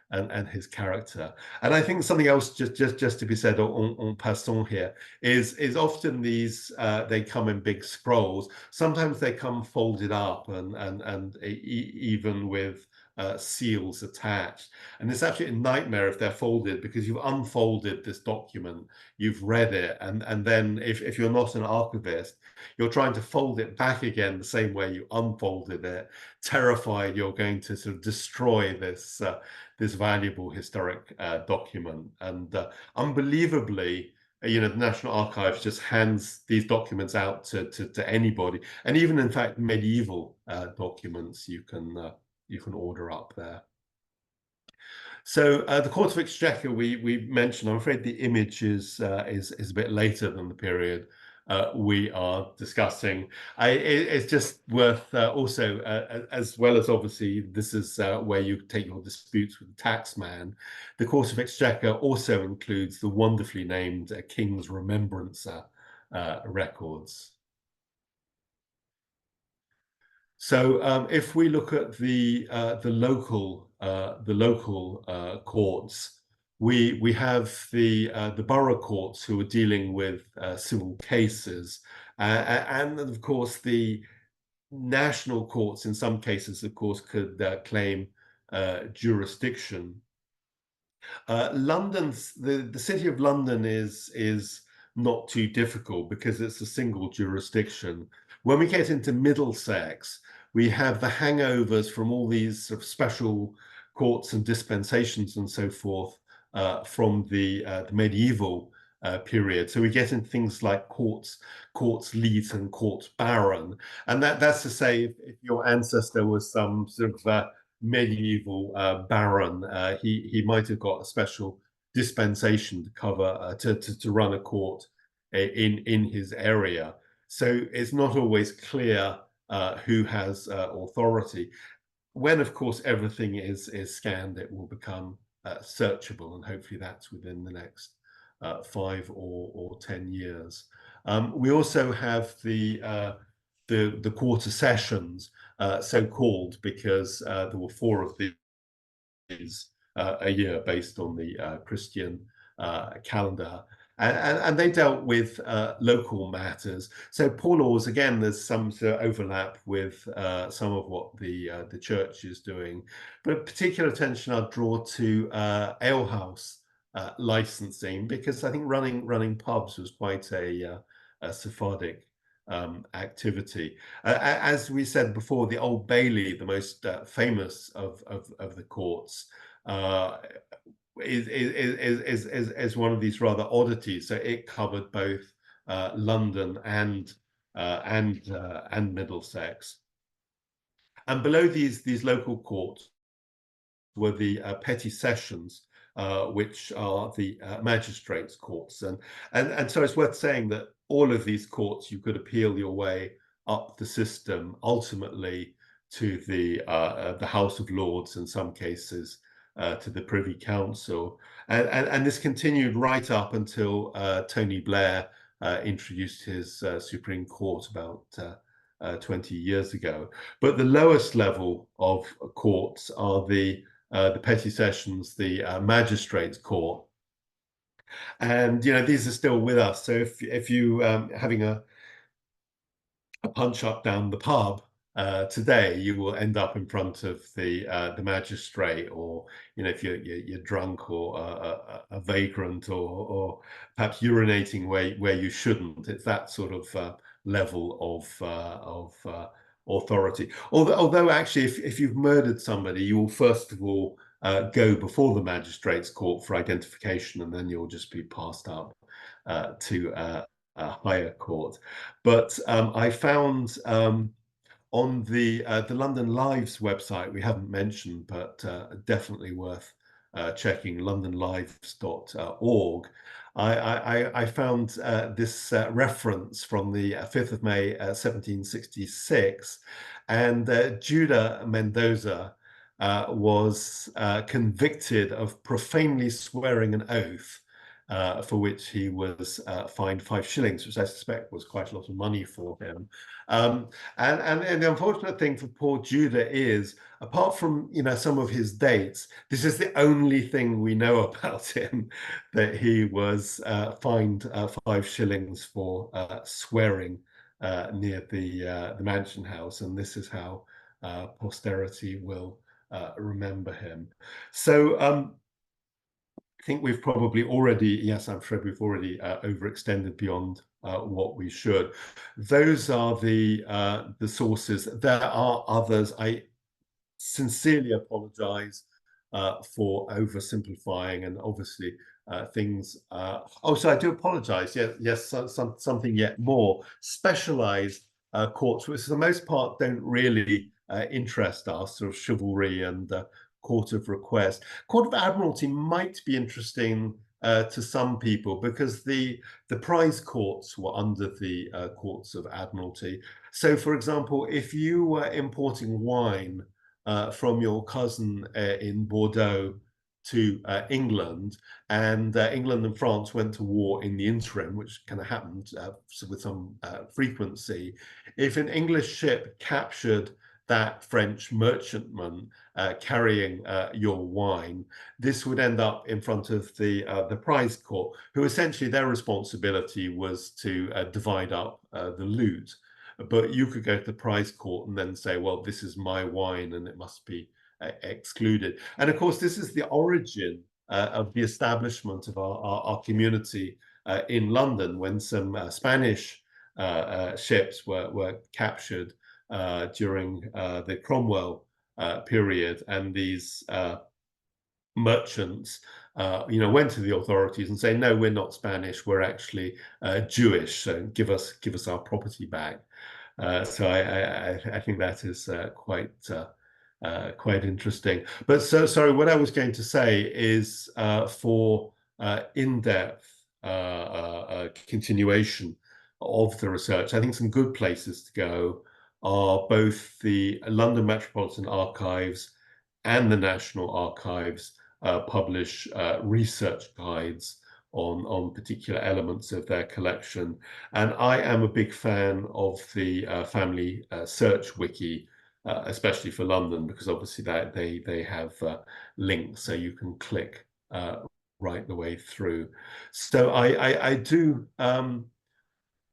and his character. And I think something else just to be said en passant here is often these they come in big scrolls. Sometimes they come folded up and even with seals attached. And it's actually a nightmare if they're folded, because you've unfolded this document, you've read it, and then if you're not an archivist, you're trying to fold it back again the same way you unfolded it, terrified you're going to sort of destroy this this valuable historic document. And unbelievably, the National Archives just hands these documents out to anybody, and even in fact medieval documents you can order up there. So the Court of Exchequer we mentioned. I'm afraid the image is a bit later than the period we are discussing. It's just worth also, as well as obviously this is where you take your disputes with the taxman, the Court of Exchequer also includes the wonderfully named King's Remembrancer records. So if we look at the local courts, we have the borough courts who are dealing with civil cases, and of course the national courts in some cases, of course, could claim jurisdiction. The city of London is not too difficult because it's a single jurisdiction. When we get into Middlesex, we have the hangovers from all these sort of special courts and dispensations and so forth from the medieval period. So we get into things like courts leet and courts baron, and that's to say, if your ancestor was some sort of medieval baron, he might have got a special dispensation to cover to run a court in his area. So it's not always clear who has authority. When, of course, everything is scanned, it will become searchable, and hopefully that's within the next 5 or 10 years. We also have the quarter sessions, so called because there were 4 of these a year based on the Christian calendar. And they dealt with local matters. So poor laws, again, there's some sort of overlap with some of what the church is doing. But particular attention I'd draw to alehouse licensing, because I think running pubs was quite a Sephardic activity. As we said before, the Old Bailey, the most famous of the courts, is one of these rather oddities. So it covered both London and Middlesex. And below these local courts were the petty sessions, which are the magistrates' courts. And so it's worth saying that all of these courts, you could appeal your way up the system, ultimately to the House of Lords, in some cases, to the Privy Council. And this continued right up until Tony Blair introduced his Supreme Court about 20 years ago. But the lowest level of courts are the petty sessions, the magistrates' court, and these are still with us. So if you having a punch up down the pub today, you will end up in front of the magistrate, or if you're drunk or a vagrant, or perhaps urinating where you shouldn't. It's that sort of level of authority. Although actually, if you've murdered somebody, you will first of all go before the magistrate's court for identification, and then you'll just be passed up to a higher court. But I found on the London Lives website, we haven't mentioned, but definitely worth checking, londonlives.org. I found this reference from the 5th of May 1766, and Judah Mendoza was convicted of profanely swearing an oath, for which he was fined 5 shillings, which I suspect was quite a lot of money for him. And the unfortunate thing for poor Judah is, apart from some of his dates, this is the only thing we know about him, that he was fined 5 shillings for swearing near the Mansion House, and this is how posterity will remember him. So I think we've probably already, yes, I'm afraid we've already overextended beyond what we should. Those are the sources. There are others. I sincerely apologize for oversimplifying, and obviously things. So I do apologize. Yes, something yet more. Specialized courts, which for the most part don't really interest us, sort of chivalry and Court of Request. Court of Admiralty might be interesting to some people, because the prize courts were under the Courts of Admiralty. So, for example, if you were importing wine from your cousin in Bordeaux to England, and England and France went to war in the interim, which kind of happened with some frequency, if an English ship captured that French merchantman carrying your wine, this would end up in front of the prize court, who essentially their responsibility was to divide up the loot. But you could go to the prize court and then say, well, this is my wine and it must be excluded. And of course, this is the origin of the establishment of our community in London, when some Spanish ships were captured during the Cromwell period, and these merchants went to the authorities and say, no, we're not Spanish, we're actually Jewish, so give us our property back. So I think that is quite interesting. But sorry, what I was going to say is for in-depth continuation of the research, I think some good places to go are both the London Metropolitan Archives and the National Archives publish research guides on particular elements of their collection. And I am a big fan of the Family Search Wiki, especially for London, because obviously they have links, so you can click right the way through. So I do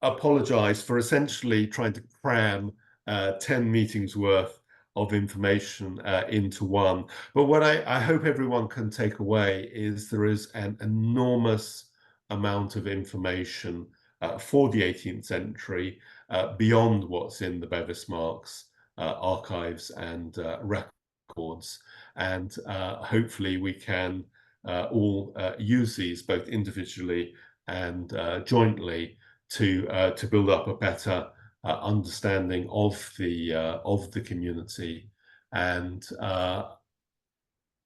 apologize for essentially trying to cram 10 meetings worth of information into one. But what I hope everyone can take away is there is an enormous amount of information for the 18th century beyond what's in the Bevis Marks archives and records. And hopefully we can all use these both individually and jointly to build up a better understanding of the community, and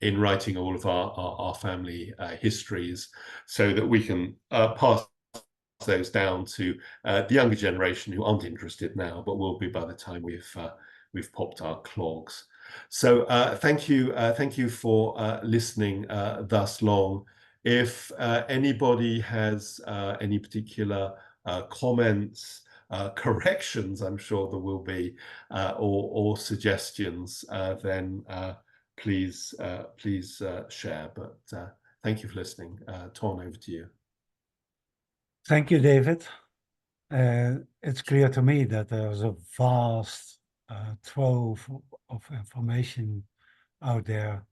in writing all of our family histories, so that we can pass those down to the younger generation who aren't interested now, but will be by the time we've popped our clogs. So thank you for listening thus long. If anybody has any particular comments, corrections, I'm sure there will be, or suggestions, then please share. But thank you for listening. Tom, over to you. Thank you, David. It's clear to me that there's a vast trove of information out there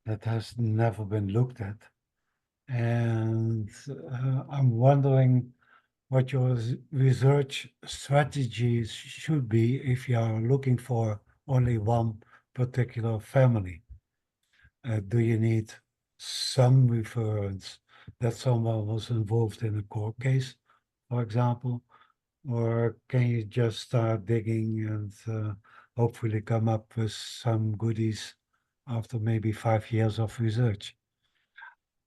that has never been looked at. And I'm wondering what your research strategies should be if you are looking for only one particular family. Do you need some reference that someone was involved in a court case, for example? Or can you just start digging and hopefully come up with some goodies after maybe 5 years of research?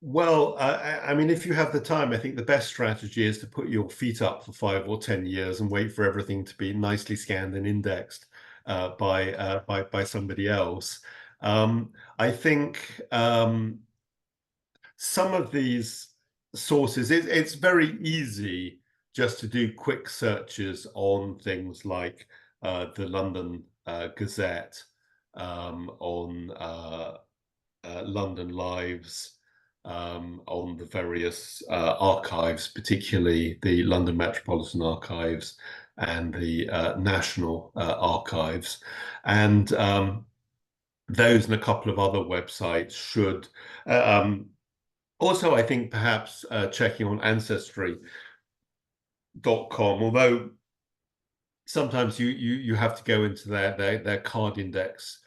Well, I mean, if you have the time, I think the best strategy is to put your feet up for 5 or 10 years and wait for everything to be nicely scanned and indexed by somebody else. I think some of these sources, it's very easy just to do quick searches on things like the London Gazette, on London Lives, on the various archives, particularly the London Metropolitan Archives and the National Archives. And those and a couple of other websites should also, I think, perhaps checking on ancestry.com, although sometimes you have to go into their card index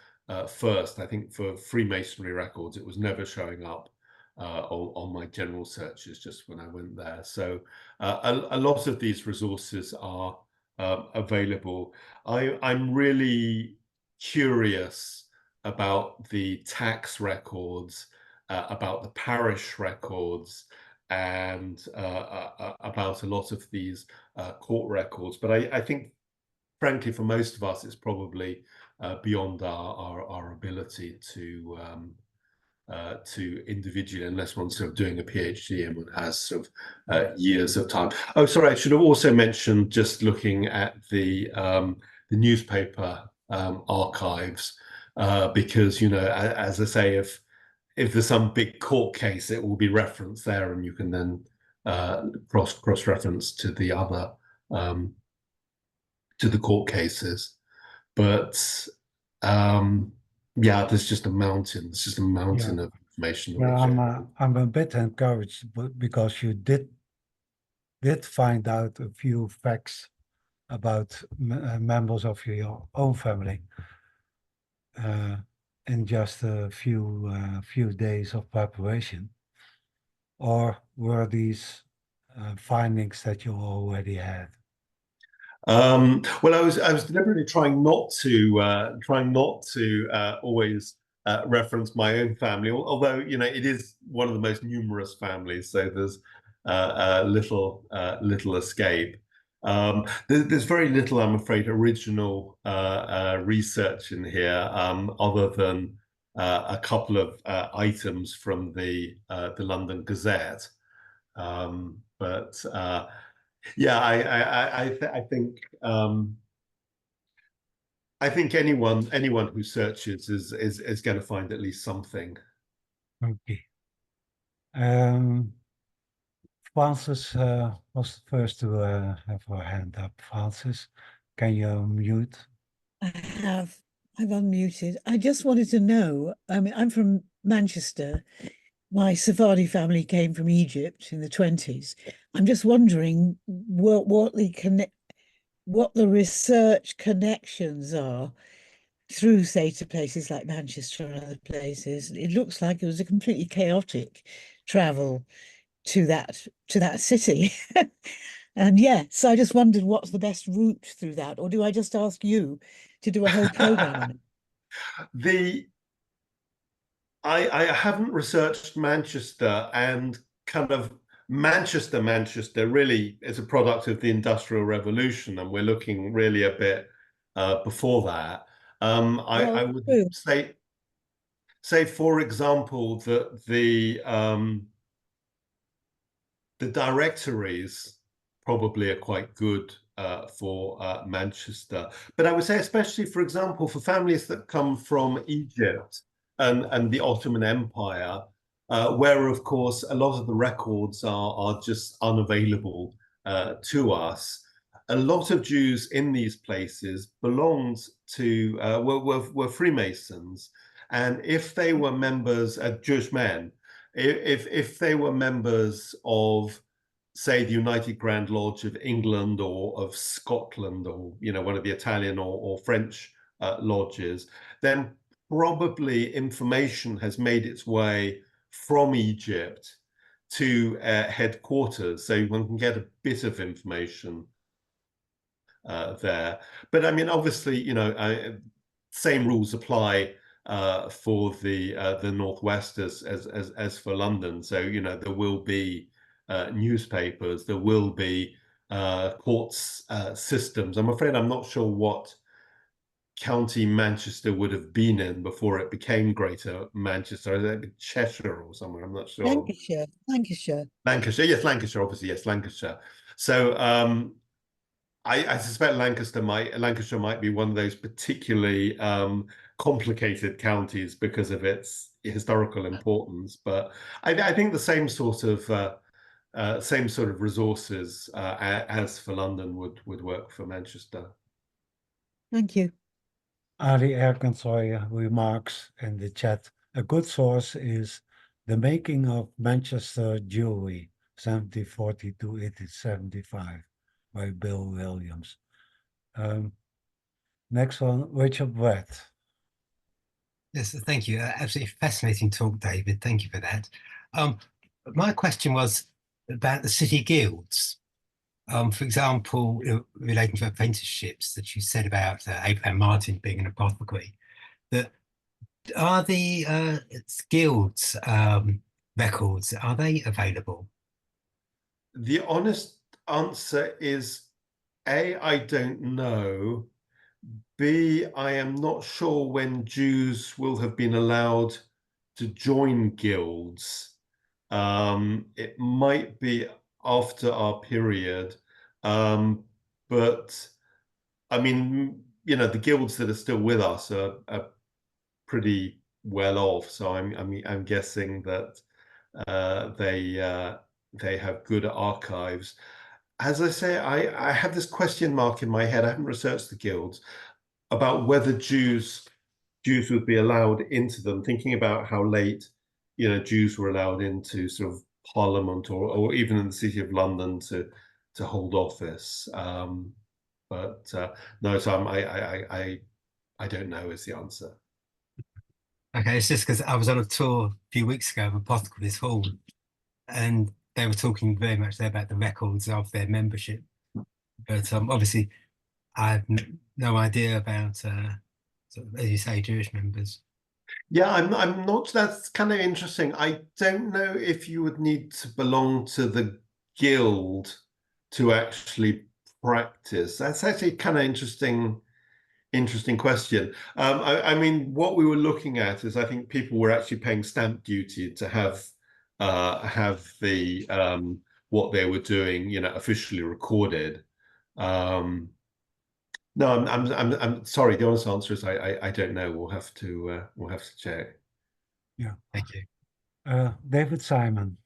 first. I think for Freemasonry records, it was never showing up on my general searches just when I went there. So a lot of these resources are available. I'm really curious about the tax records, about the parish records, and about a lot of these court records. But I think, frankly, for most of us, it's probably beyond our ability to individually, unless one's sort of doing a PhD and one has sort of years of time. Oh, sorry, I should have also mentioned, just looking at the newspaper archives, because, you know, as I say, if there's some big court case, it will be referenced there, and you can then cross-reference to the other to the court cases. But yeah, there's just a mountain. It's just a mountain of information. Yeah, I'm a bit encouraged because you did find out a few facts about members of your own family in just a few days of preparation. Or were these findings that you already had? Well, I was deliberately trying not to always reference my own family, although, you know, it is one of the most numerous families, so there's little escape. There's very little, I'm afraid, original research in here, other than a couple of items from the London Gazette. But yeah, I think anyone who searches is going to find at least something. Okay. Francis was the first to have her hand up. Francis, can you mute? I've unmuted. I just wanted to know, I mean, I'm from Manchester. My Sephardi family came from Egypt in the 20s. I'm just wondering what the research connections are through, say, to places like Manchester and other places. It looks like it was a completely chaotic travel to that city. And yeah, so I just wondered what's the best route through that, or do I just ask you to do a whole program on it? I haven't researched Manchester, and kind of Manchester really is a product of the Industrial Revolution, and we're looking really a bit before that. I would True. say, for example, that the directories probably are quite good for Manchester. But I would say, especially, for example, for families that come from Egypt and the Ottoman Empire, where, of course, a lot of the records are just unavailable to us. A lot of Jews in these places belonged to, were Freemasons. And if they were members, Jewish men, if they were members of, say, the United Grand Lodge of England or of Scotland, or one of the Italian or French lodges, then probably information has made its way from Egypt to headquarters, so one can get a bit of information there. But I mean, obviously, same rules apply for the Northwest as for London. So there will be newspapers, there will be courts systems. I'm afraid I'm not sure what county Manchester would have been in before it became Greater Manchester. I think Cheshire or somewhere, I'm not sure. Lancashire. Lancashire, yes, Lancashire, obviously, yes, Lancashire. So I suspect Lancashire might be one of those particularly complicated counties because of its historical importance. But I think the same sort of resources as for London would work for Manchester. Thank you. Ari Erkensoy remarks in the chat, a good source is The Making of Manchester Jewelry, 1740 to 1875, by Bill Williams. Next one, Richard Brett. Yes, thank you. Absolutely fascinating talk, David. Thank you for that. My question was about the city guilds. For example, relating to apprenticeships that you said about Abraham Martin being an apothecary, that are the guilds records, are they available? The honest answer is A, I don't know. B, I am not sure when Jews will have been allowed to join guilds. It might be after our period, but I mean, the guilds that are still with us are pretty well off. So I'm guessing that they have good archives. As I say, I have this question mark in my head. I haven't researched the guilds about whether Jews would be allowed into them, thinking about how late Jews were allowed into sort of Parliament or even in the City of London to hold office. But no, so I don't know is the answer. Okay, it's just because I was on a tour a few weeks ago of Apothecaries Hall, and they were talking very much there about the records of their membership. But obviously, I have no idea about, sort of, as you say, Jewish members. Yeah, I'm not. That's kind of interesting. I don't know if you would need to belong to the guild to actually practice. That's actually kind of interesting question. I mean, what we were looking at is I think people were actually paying stamp duty to have the what they were doing, officially recorded. No, I'm sorry. The honest answer is I don't know. We'll have to check. Yeah. Thank you. David Simon.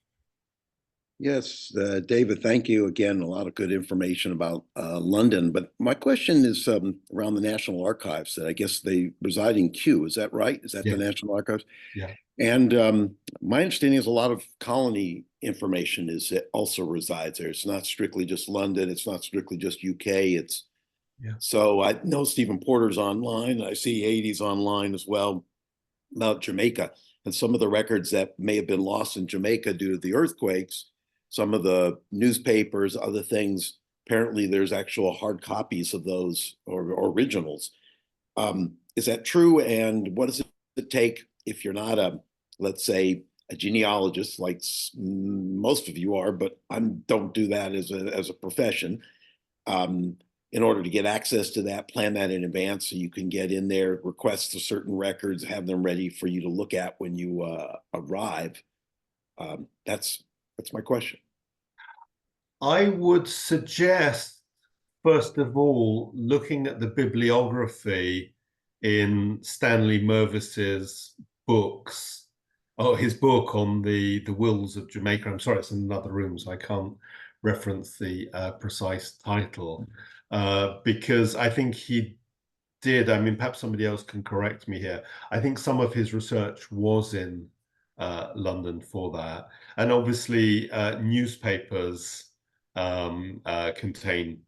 Yes, David, thank you again. A lot of good information about London. But my question is around the National Archives. That I guess they reside in Kew. Is that right? Is that Yeah. the National Archives? Yeah. And my understanding is a lot of colony information also resides there. It's not strictly just London. It's not strictly just UK. So I know Stephen Porter's online. I see Hades online as well about Jamaica and some of the records that may have been lost in Jamaica due to the earthquakes. Some of the newspapers, other things apparently there's actual hard copies of those or originals. Is that true? And what does it take if you're not a, let's say, a genealogist like most of you are, but I don't do that as a profession. In order to get access to that, plan that in advance so you can get in there, request certain records, have them ready for you to look at when you arrive. That's my question. I would suggest, first of all, looking at the bibliography in Stanley Mervis's books, his book on the wills of Jamaica. I'm sorry, it's in another room, so I can't reference the precise title, because I think he did. I mean, perhaps somebody else can correct me here. I think some of his research was in London for that, and obviously newspapers contain,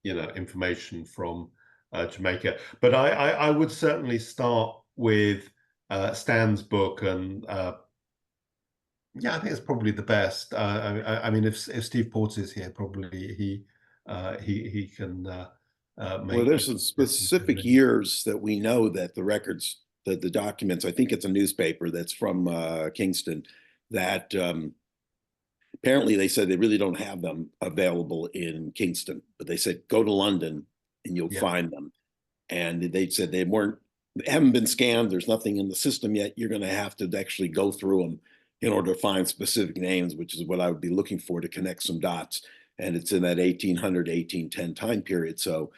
information from Jamaica. But I would certainly start with Stan's book, and yeah, I think it's probably the best. I mean, if Steve Porter's here, probably he can make. Well, there's some specific years that we know that the records, the documents. I think it's a newspaper that's from Kingston that. Apparently, they said they really don't have them available in Kingston, but they said go to London and you'll find them. And they said they haven't been scanned. There's nothing in the system yet. You're going to have to actually go through them in order to find specific names, which is what I would be looking for to connect some dots. And it's in that 1800 1810 time period. So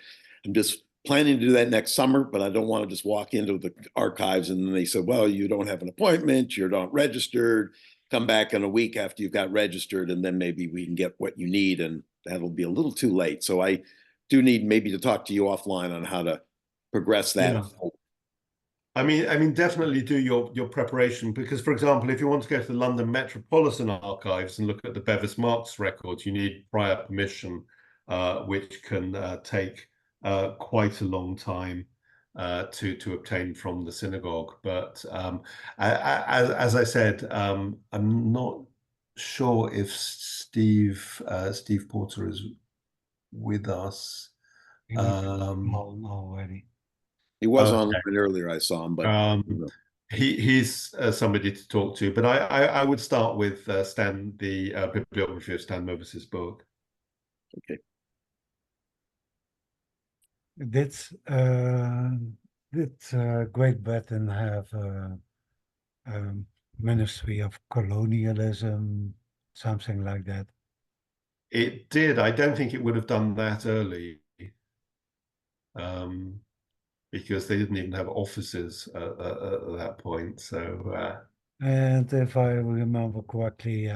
I'm just planning to do that next summer, but I don't want to just walk into the archives and then they said, well, you don't have an appointment, you're not registered. Come back in a week after you've got registered, and then maybe we can get what you need, and that'll be a little too late. So I do need maybe to talk to you offline on how to progress that. Yeah. I mean, definitely do your preparation, because, for example, if you want to go to the London Metropolitan Archives and look at the Bevis Marks records, you need prior permission, which can take quite a long time to obtain from the synagogue. But as I said, I'm not sure if Steve Porter is with us. Already. He was online earlier. I saw him, but he's somebody to talk to. But I would start with Stan, the bibliography of Stan Mervis's book. Okay. Did Great Britain have a Ministry of Colonialism, something like that? It did. I don't think it would have done that early, because they didn't even have offices at that point. So, and if I remember correctly,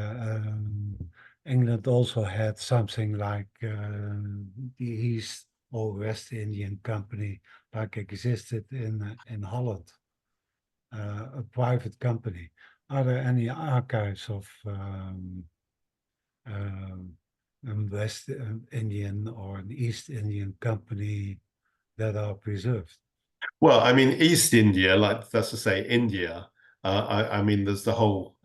England also had something like the East or West Indian Company, like existed in Holland, a private company. Are there any archives of West Indian or an East Indian Company that are preserved? well, I mean, East India, like that's to say India. I mean, there's the whole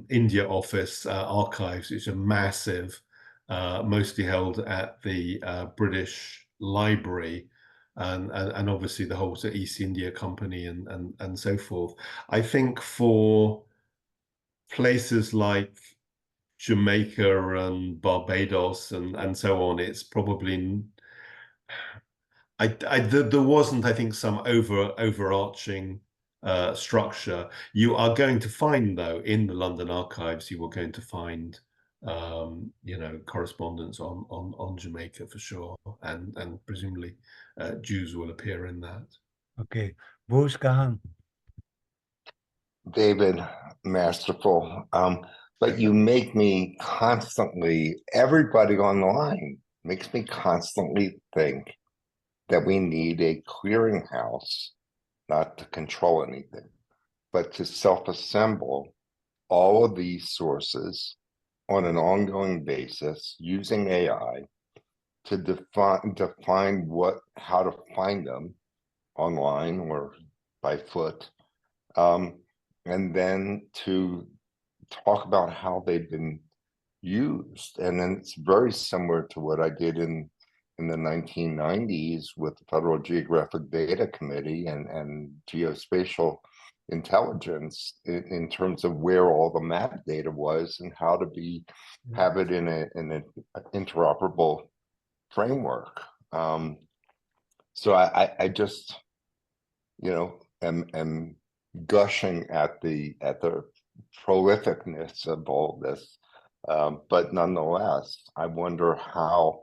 India Office archives, which are massive, mostly held at the British Library, and obviously the whole East India Company and so forth. I think for places like Jamaica and Barbados and so on, it's probably there wasn't, I think, some overarching structure. You are going to find, though, in the London archives, you are going to find correspondence on Jamaica for sure, and presumably Jews will appear in that. Okay, Bruce Gahan. David, masterful. But you make me constantly, everybody online makes me constantly think that we need a clearinghouse, not to control anything, but to self-assemble all of these sources on an ongoing basis using AI to define how to find them online or by foot. And then to talk about how they've been used. And then it's very similar to what I did in in the 1990s with the Federal Geographic Data Committee and geospatial intelligence in terms of where all the map data was and how to have it in an interoperable framework. So I just, you know, am gushing at the prolificness of all this, but nonetheless, I wonder how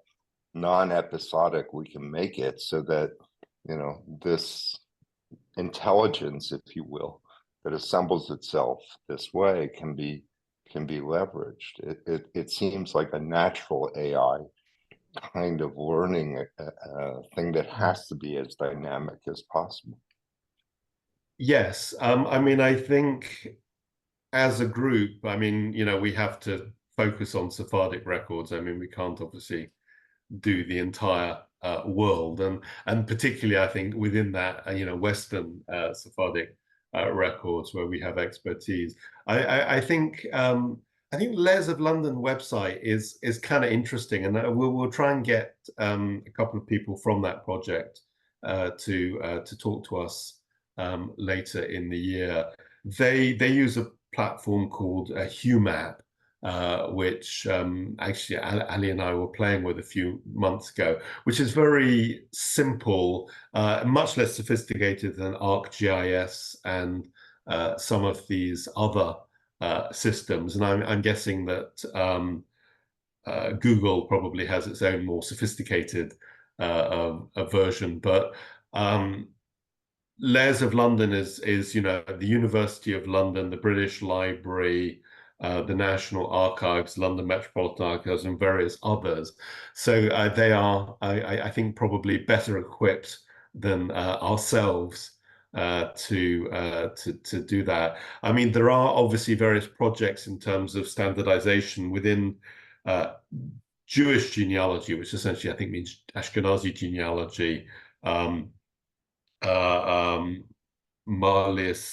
non-episodic we can make it so that, you know, this intelligence, if you will, that assembles itself this way can be leveraged. It seems like a natural AI kind of learning thing that has to be as dynamic as possible. Yes, I mean, I think as a group, I mean, you know, we have to focus on Sephardic records. I mean, we can't obviously do the entire world, and particularly, I think within that, you know, Western Sephardic records where we have expertise. I think Les of London website is kind of interesting, and we'll try and get a couple of people from that project to talk to us later in the year. They use a platform called HuMap, which actually Ali and I were playing with a few months ago, which is very simple, much less sophisticated than ArcGIS and some of these other systems. And I'm guessing that Google probably has its own more sophisticated version, but Les of London is, you know, the University of London, the British Library, the National Archives, London Metropolitan Archives, and various others. So they are, I think, probably better equipped than ourselves to do that. I mean, there are obviously various projects in terms of standardization within Jewish genealogy, which essentially I think means Ashkenazi genealogy. Marlis,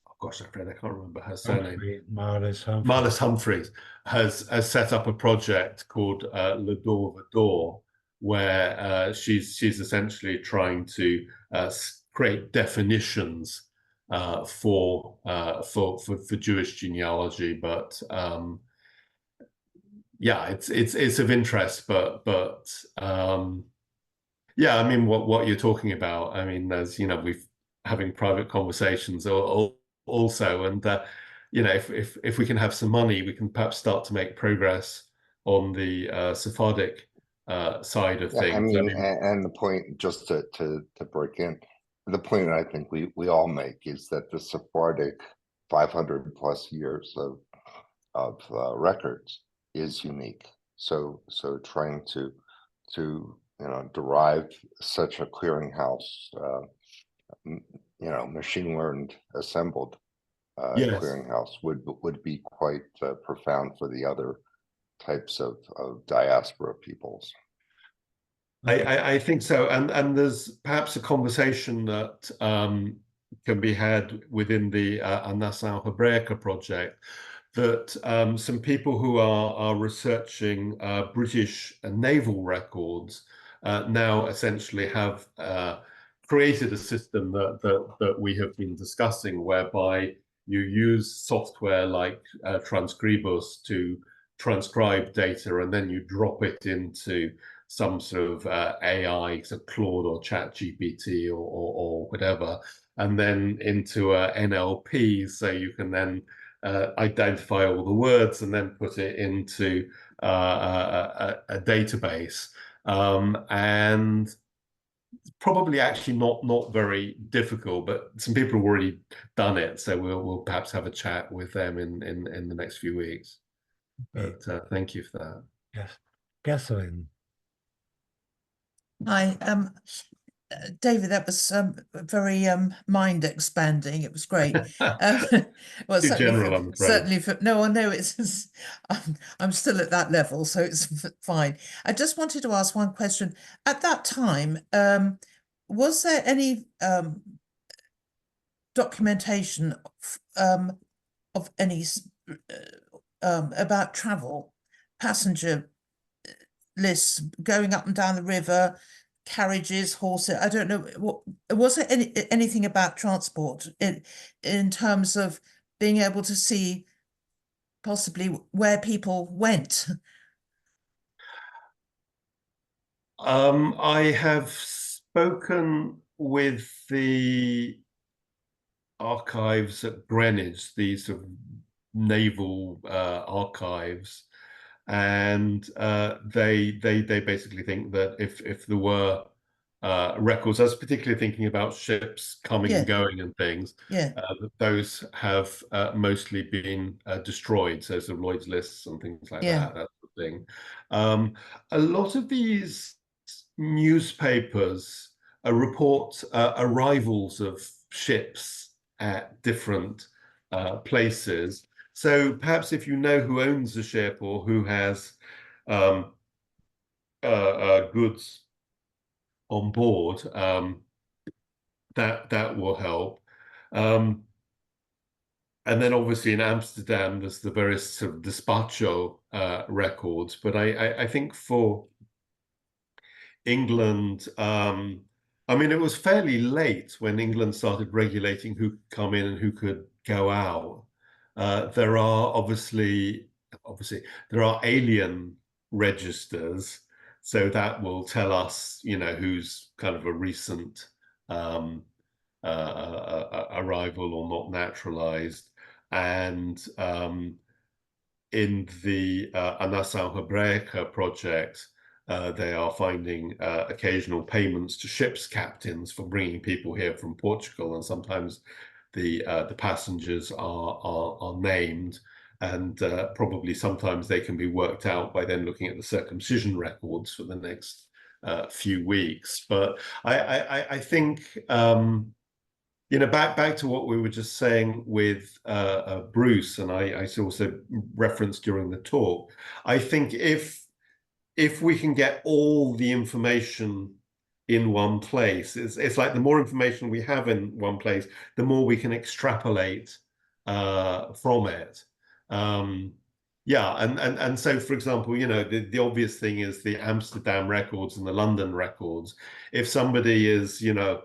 oh gosh, I can't remember her surname. Marlis Humphreys has set up a project called Le Door of a Door, where she's essentially trying to create definitions for Jewish genealogy. But yeah, it's of interest, but yeah, I mean, what you're talking about, I mean, there's, you know, we've having private conversations also, and you know, if we can have some money, we can perhaps start to make progress on the Sephardic side of things. I mean, and the point, just to break in, the point I think we all make is that the Sephardic 500 plus years of records is unique. So trying to you know, derive such a clearinghouse, you know, machine learned assembled Yes. clearinghouse would be quite profound for the other types of diaspora peoples. I think so, and there's perhaps a conversation that can be had within the Anasa Hebraica project, that some people who are researching British naval records now essentially have created a system that we have been discussing, whereby you use software like Transcribus to transcribe data, and then you drop it into some sort of AI, so Claude or ChatGPT or whatever, and then into NLP, so you can then identify all the words and then put it into a database. And probably actually not very difficult, but some people have already done it, so we'll perhaps have a chat with them in the next few weeks. But thank you for that. Yes, Catherine. Hi, David, that was very mind expanding. It was great. Well, Too general, I'm afraid. certainly for no, I know it's. I'm still at that level, so it's fine. I just wanted to ask one question. At that time, was there any documentation of any about travel, passenger lists going up and down the river, carriages, horses. I don't know. Was there anything about transport in terms of being able to see possibly where people went? I have spoken with the archives at Greenwich, these sort of naval archives, and they basically think that if there were records, I was particularly thinking about ships coming and going and things, that those have mostly been destroyed, so sort of Lloyd's lists and things like that sort of thing. A lot of these newspapers report arrivals of ships at different places. So perhaps if you know who owns the ship or who has goods on board, that will help. And then obviously in Amsterdam, there's the various sort of despacho records. But I think for England, I mean, it was fairly late when England started regulating who could come in and who could go out. There are obviously there are alien registers, so that will tell us, you know, who's kind of a recent arrival or not naturalized. And in the A Nação Hebreica project, they are finding occasional payments to ships captains for bringing people here from Portugal, and sometimes the passengers are named, and probably sometimes they can be worked out by then looking at the circumcision records for the next few weeks. But I think you know, back to what we were just saying with Bruce, and I also referenced during the talk. I think if we can get all the information in one place, it's like the more information we have in one place, the more we can extrapolate from it. Yeah, and so, for example, you know, the obvious thing is the Amsterdam records and the London records. If somebody is, you know,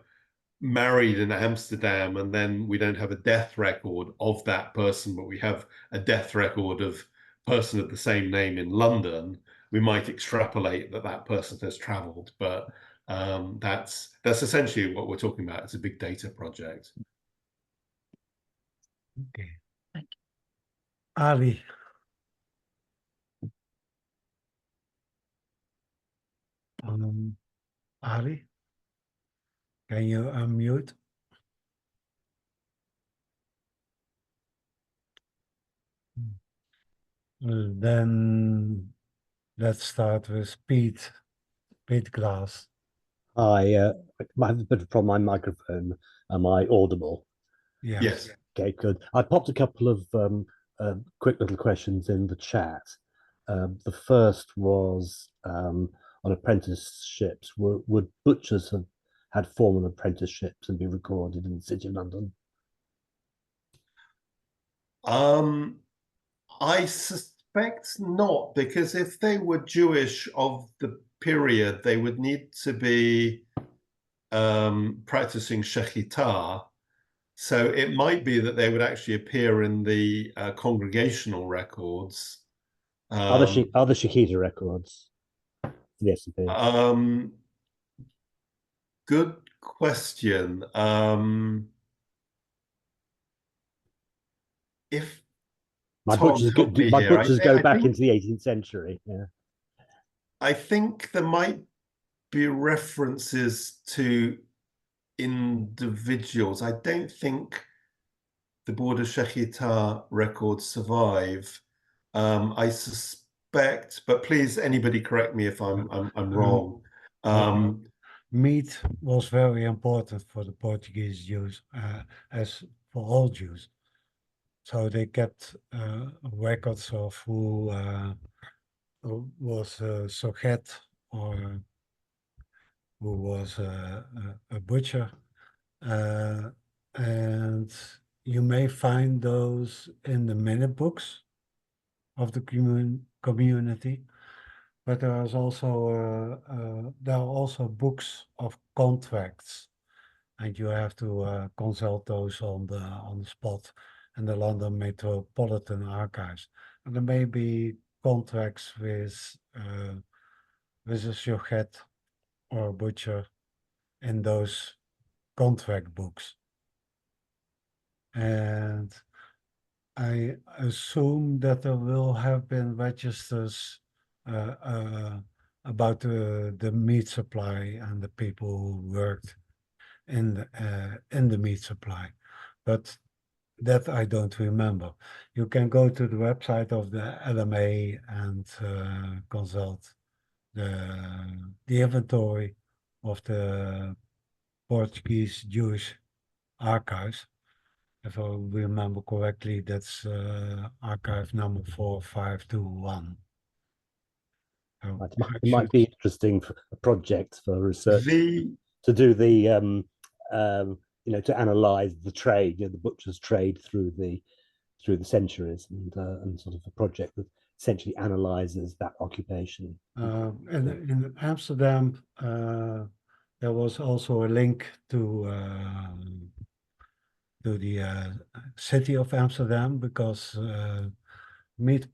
married in Amsterdam and then we don't have a death record of that person, but we have a death record of person of the same name in London, we might extrapolate that that person has traveled. But that's essentially what we're talking about. It's a big data project. Okay. Thank you. Ali. Ali, can you unmute? Then let's start with Pete Glass. I might have a bit of a problem with my microphone. Am I audible? Yes. Okay, good. I popped a couple of quick little questions in the chat. The first was on apprenticeships. Would butchers have had formal apprenticeships and be recorded in the City of London? I suspect not, because if they were Jewish of the period, they would need to be practicing shechitah. So it might be that they would actually appear in the congregational records. Other Shekhinah records? Yes. Good question. If my butchers go back into the 18th century. Yeah. I think there might be references to individuals. I don't think the Border Shechitah records survive. I suspect, but please, anybody correct me if I'm wrong. Meat was very important for the Portuguese Jews, as for all Jews. So they kept records of who was a sochet or who was a butcher. And you may find those in the minute books of the community. but there are also books of contracts, and you have to consult those on the spot in the London Metropolitan Archives. And there may be contracts with a surrogate or a butcher in those contract books. And I assume that there will have been registers about the meat supply and the people who worked in the meat supply, but that I don't remember. You can go to the website of the LMA and consult the inventory of the Portuguese Jewish archives. If I remember correctly, that's archive number 4521. It might be interesting for a project for research to do the to analyze the trade, the butcher's trade through the centuries, and sort of a project that essentially analyzes that occupation. In Amsterdam, there was also a link to the city of Amsterdam, because meat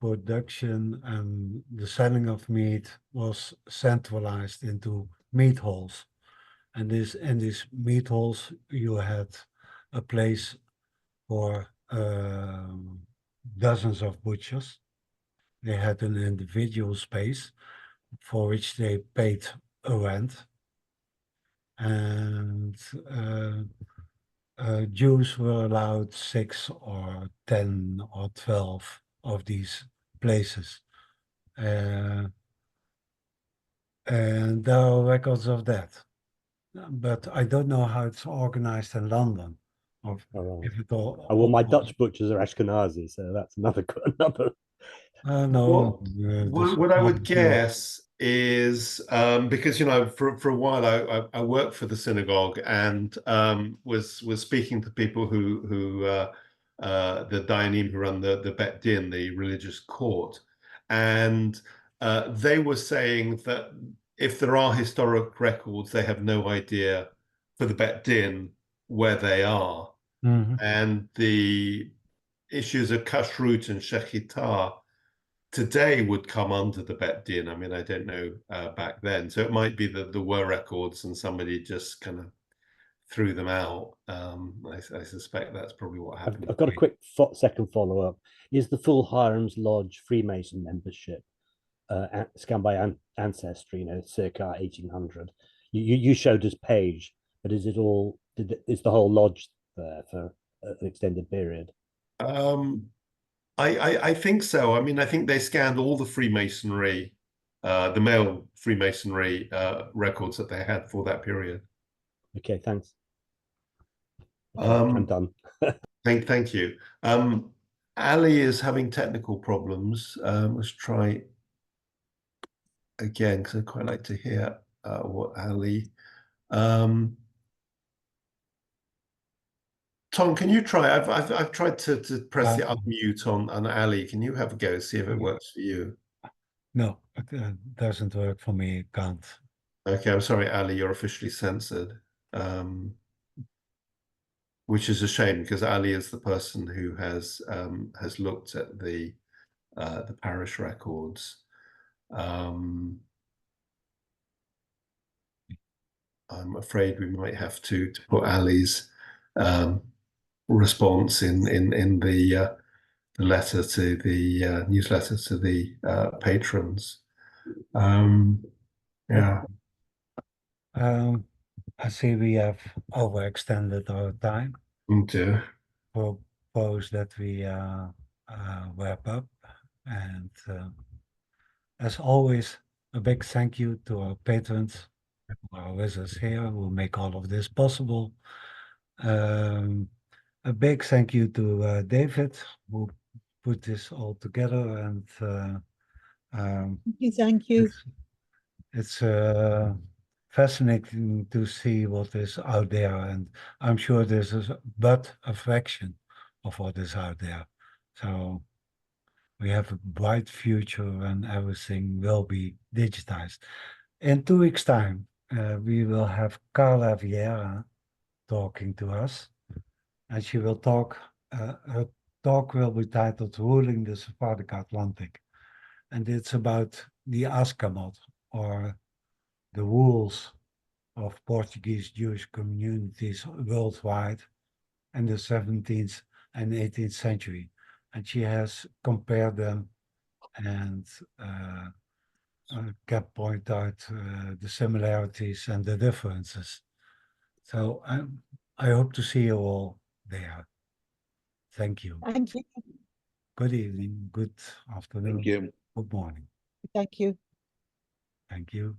production and the selling of meat was centralized into meat halls. And in these meat halls, you had a place for dozens of butchers. They had an individual space for which they paid a rent. And Jews were allowed 6 or 10 or 12 of these places. And there are records of that. But I don't know how it's organized in London. Or if it all, well, my Dutch butchers are Ashkenazi, so that's another. No. What I would guess is because for a while I worked for the synagogue and was speaking to people who the Dayanim who run the Bet Din, the religious court, and they were saying that if there are historic records, they have no idea for the Bet Din where they are, and the issues of kashrut and shechitah today would come under the Bet Din. I mean, I don't know back then. So it might be that there were records and somebody just kind of threw them out. I suspect that's probably what happened. I've got a quick second follow-up. Is the Full Hiram's Lodge Freemason membership scanned by Ancestry, circa 1800? You showed us page, but is it all, is the whole lodge there for an extended period? I think so. I mean, I think they scanned all the Freemasonry, the male Freemasonry records that they had for that period. Okay, thanks. Okay, I'm done. Thank you. Ali is having technical problems. Let's try again, because I'd quite like to hear what Ali. Tom, can you try? I've tried to press the unmute on Ali. Can you have a go, see if it works for you? No, it doesn't work for me. It can't. Okay, I'm sorry, Ali. You're officially censored, which is a shame because Ali is the person who has looked at the parish records. I'm afraid we might have to put Ali's response in the letter to the newsletter to the patrons. Yeah. I see we have overextended our time. Okay. Propose that we wrap up, and as always, a big thank you to our patrons, our visitors here who make all of this possible. A big thank you to David, who put this all together, and thank you. It's fascinating to see what is out there, and I'm sure this is but a fraction of what is out there. So we have a bright future and everything will be digitized. In 2 weeks' time, we will have Carla Vieira talking to us, and she will talk. Her talk will be titled "Ruling the Sephardic Atlantic," and it's about the Askamot, or the rules of Portuguese Jewish communities worldwide in the 17th and 18th century. And she has compared them and can point out the similarities and the differences. So I hope to see you all there. Thank you. Thank you. Good evening, good afternoon, Thank you. good morning. Thank you. Thank you.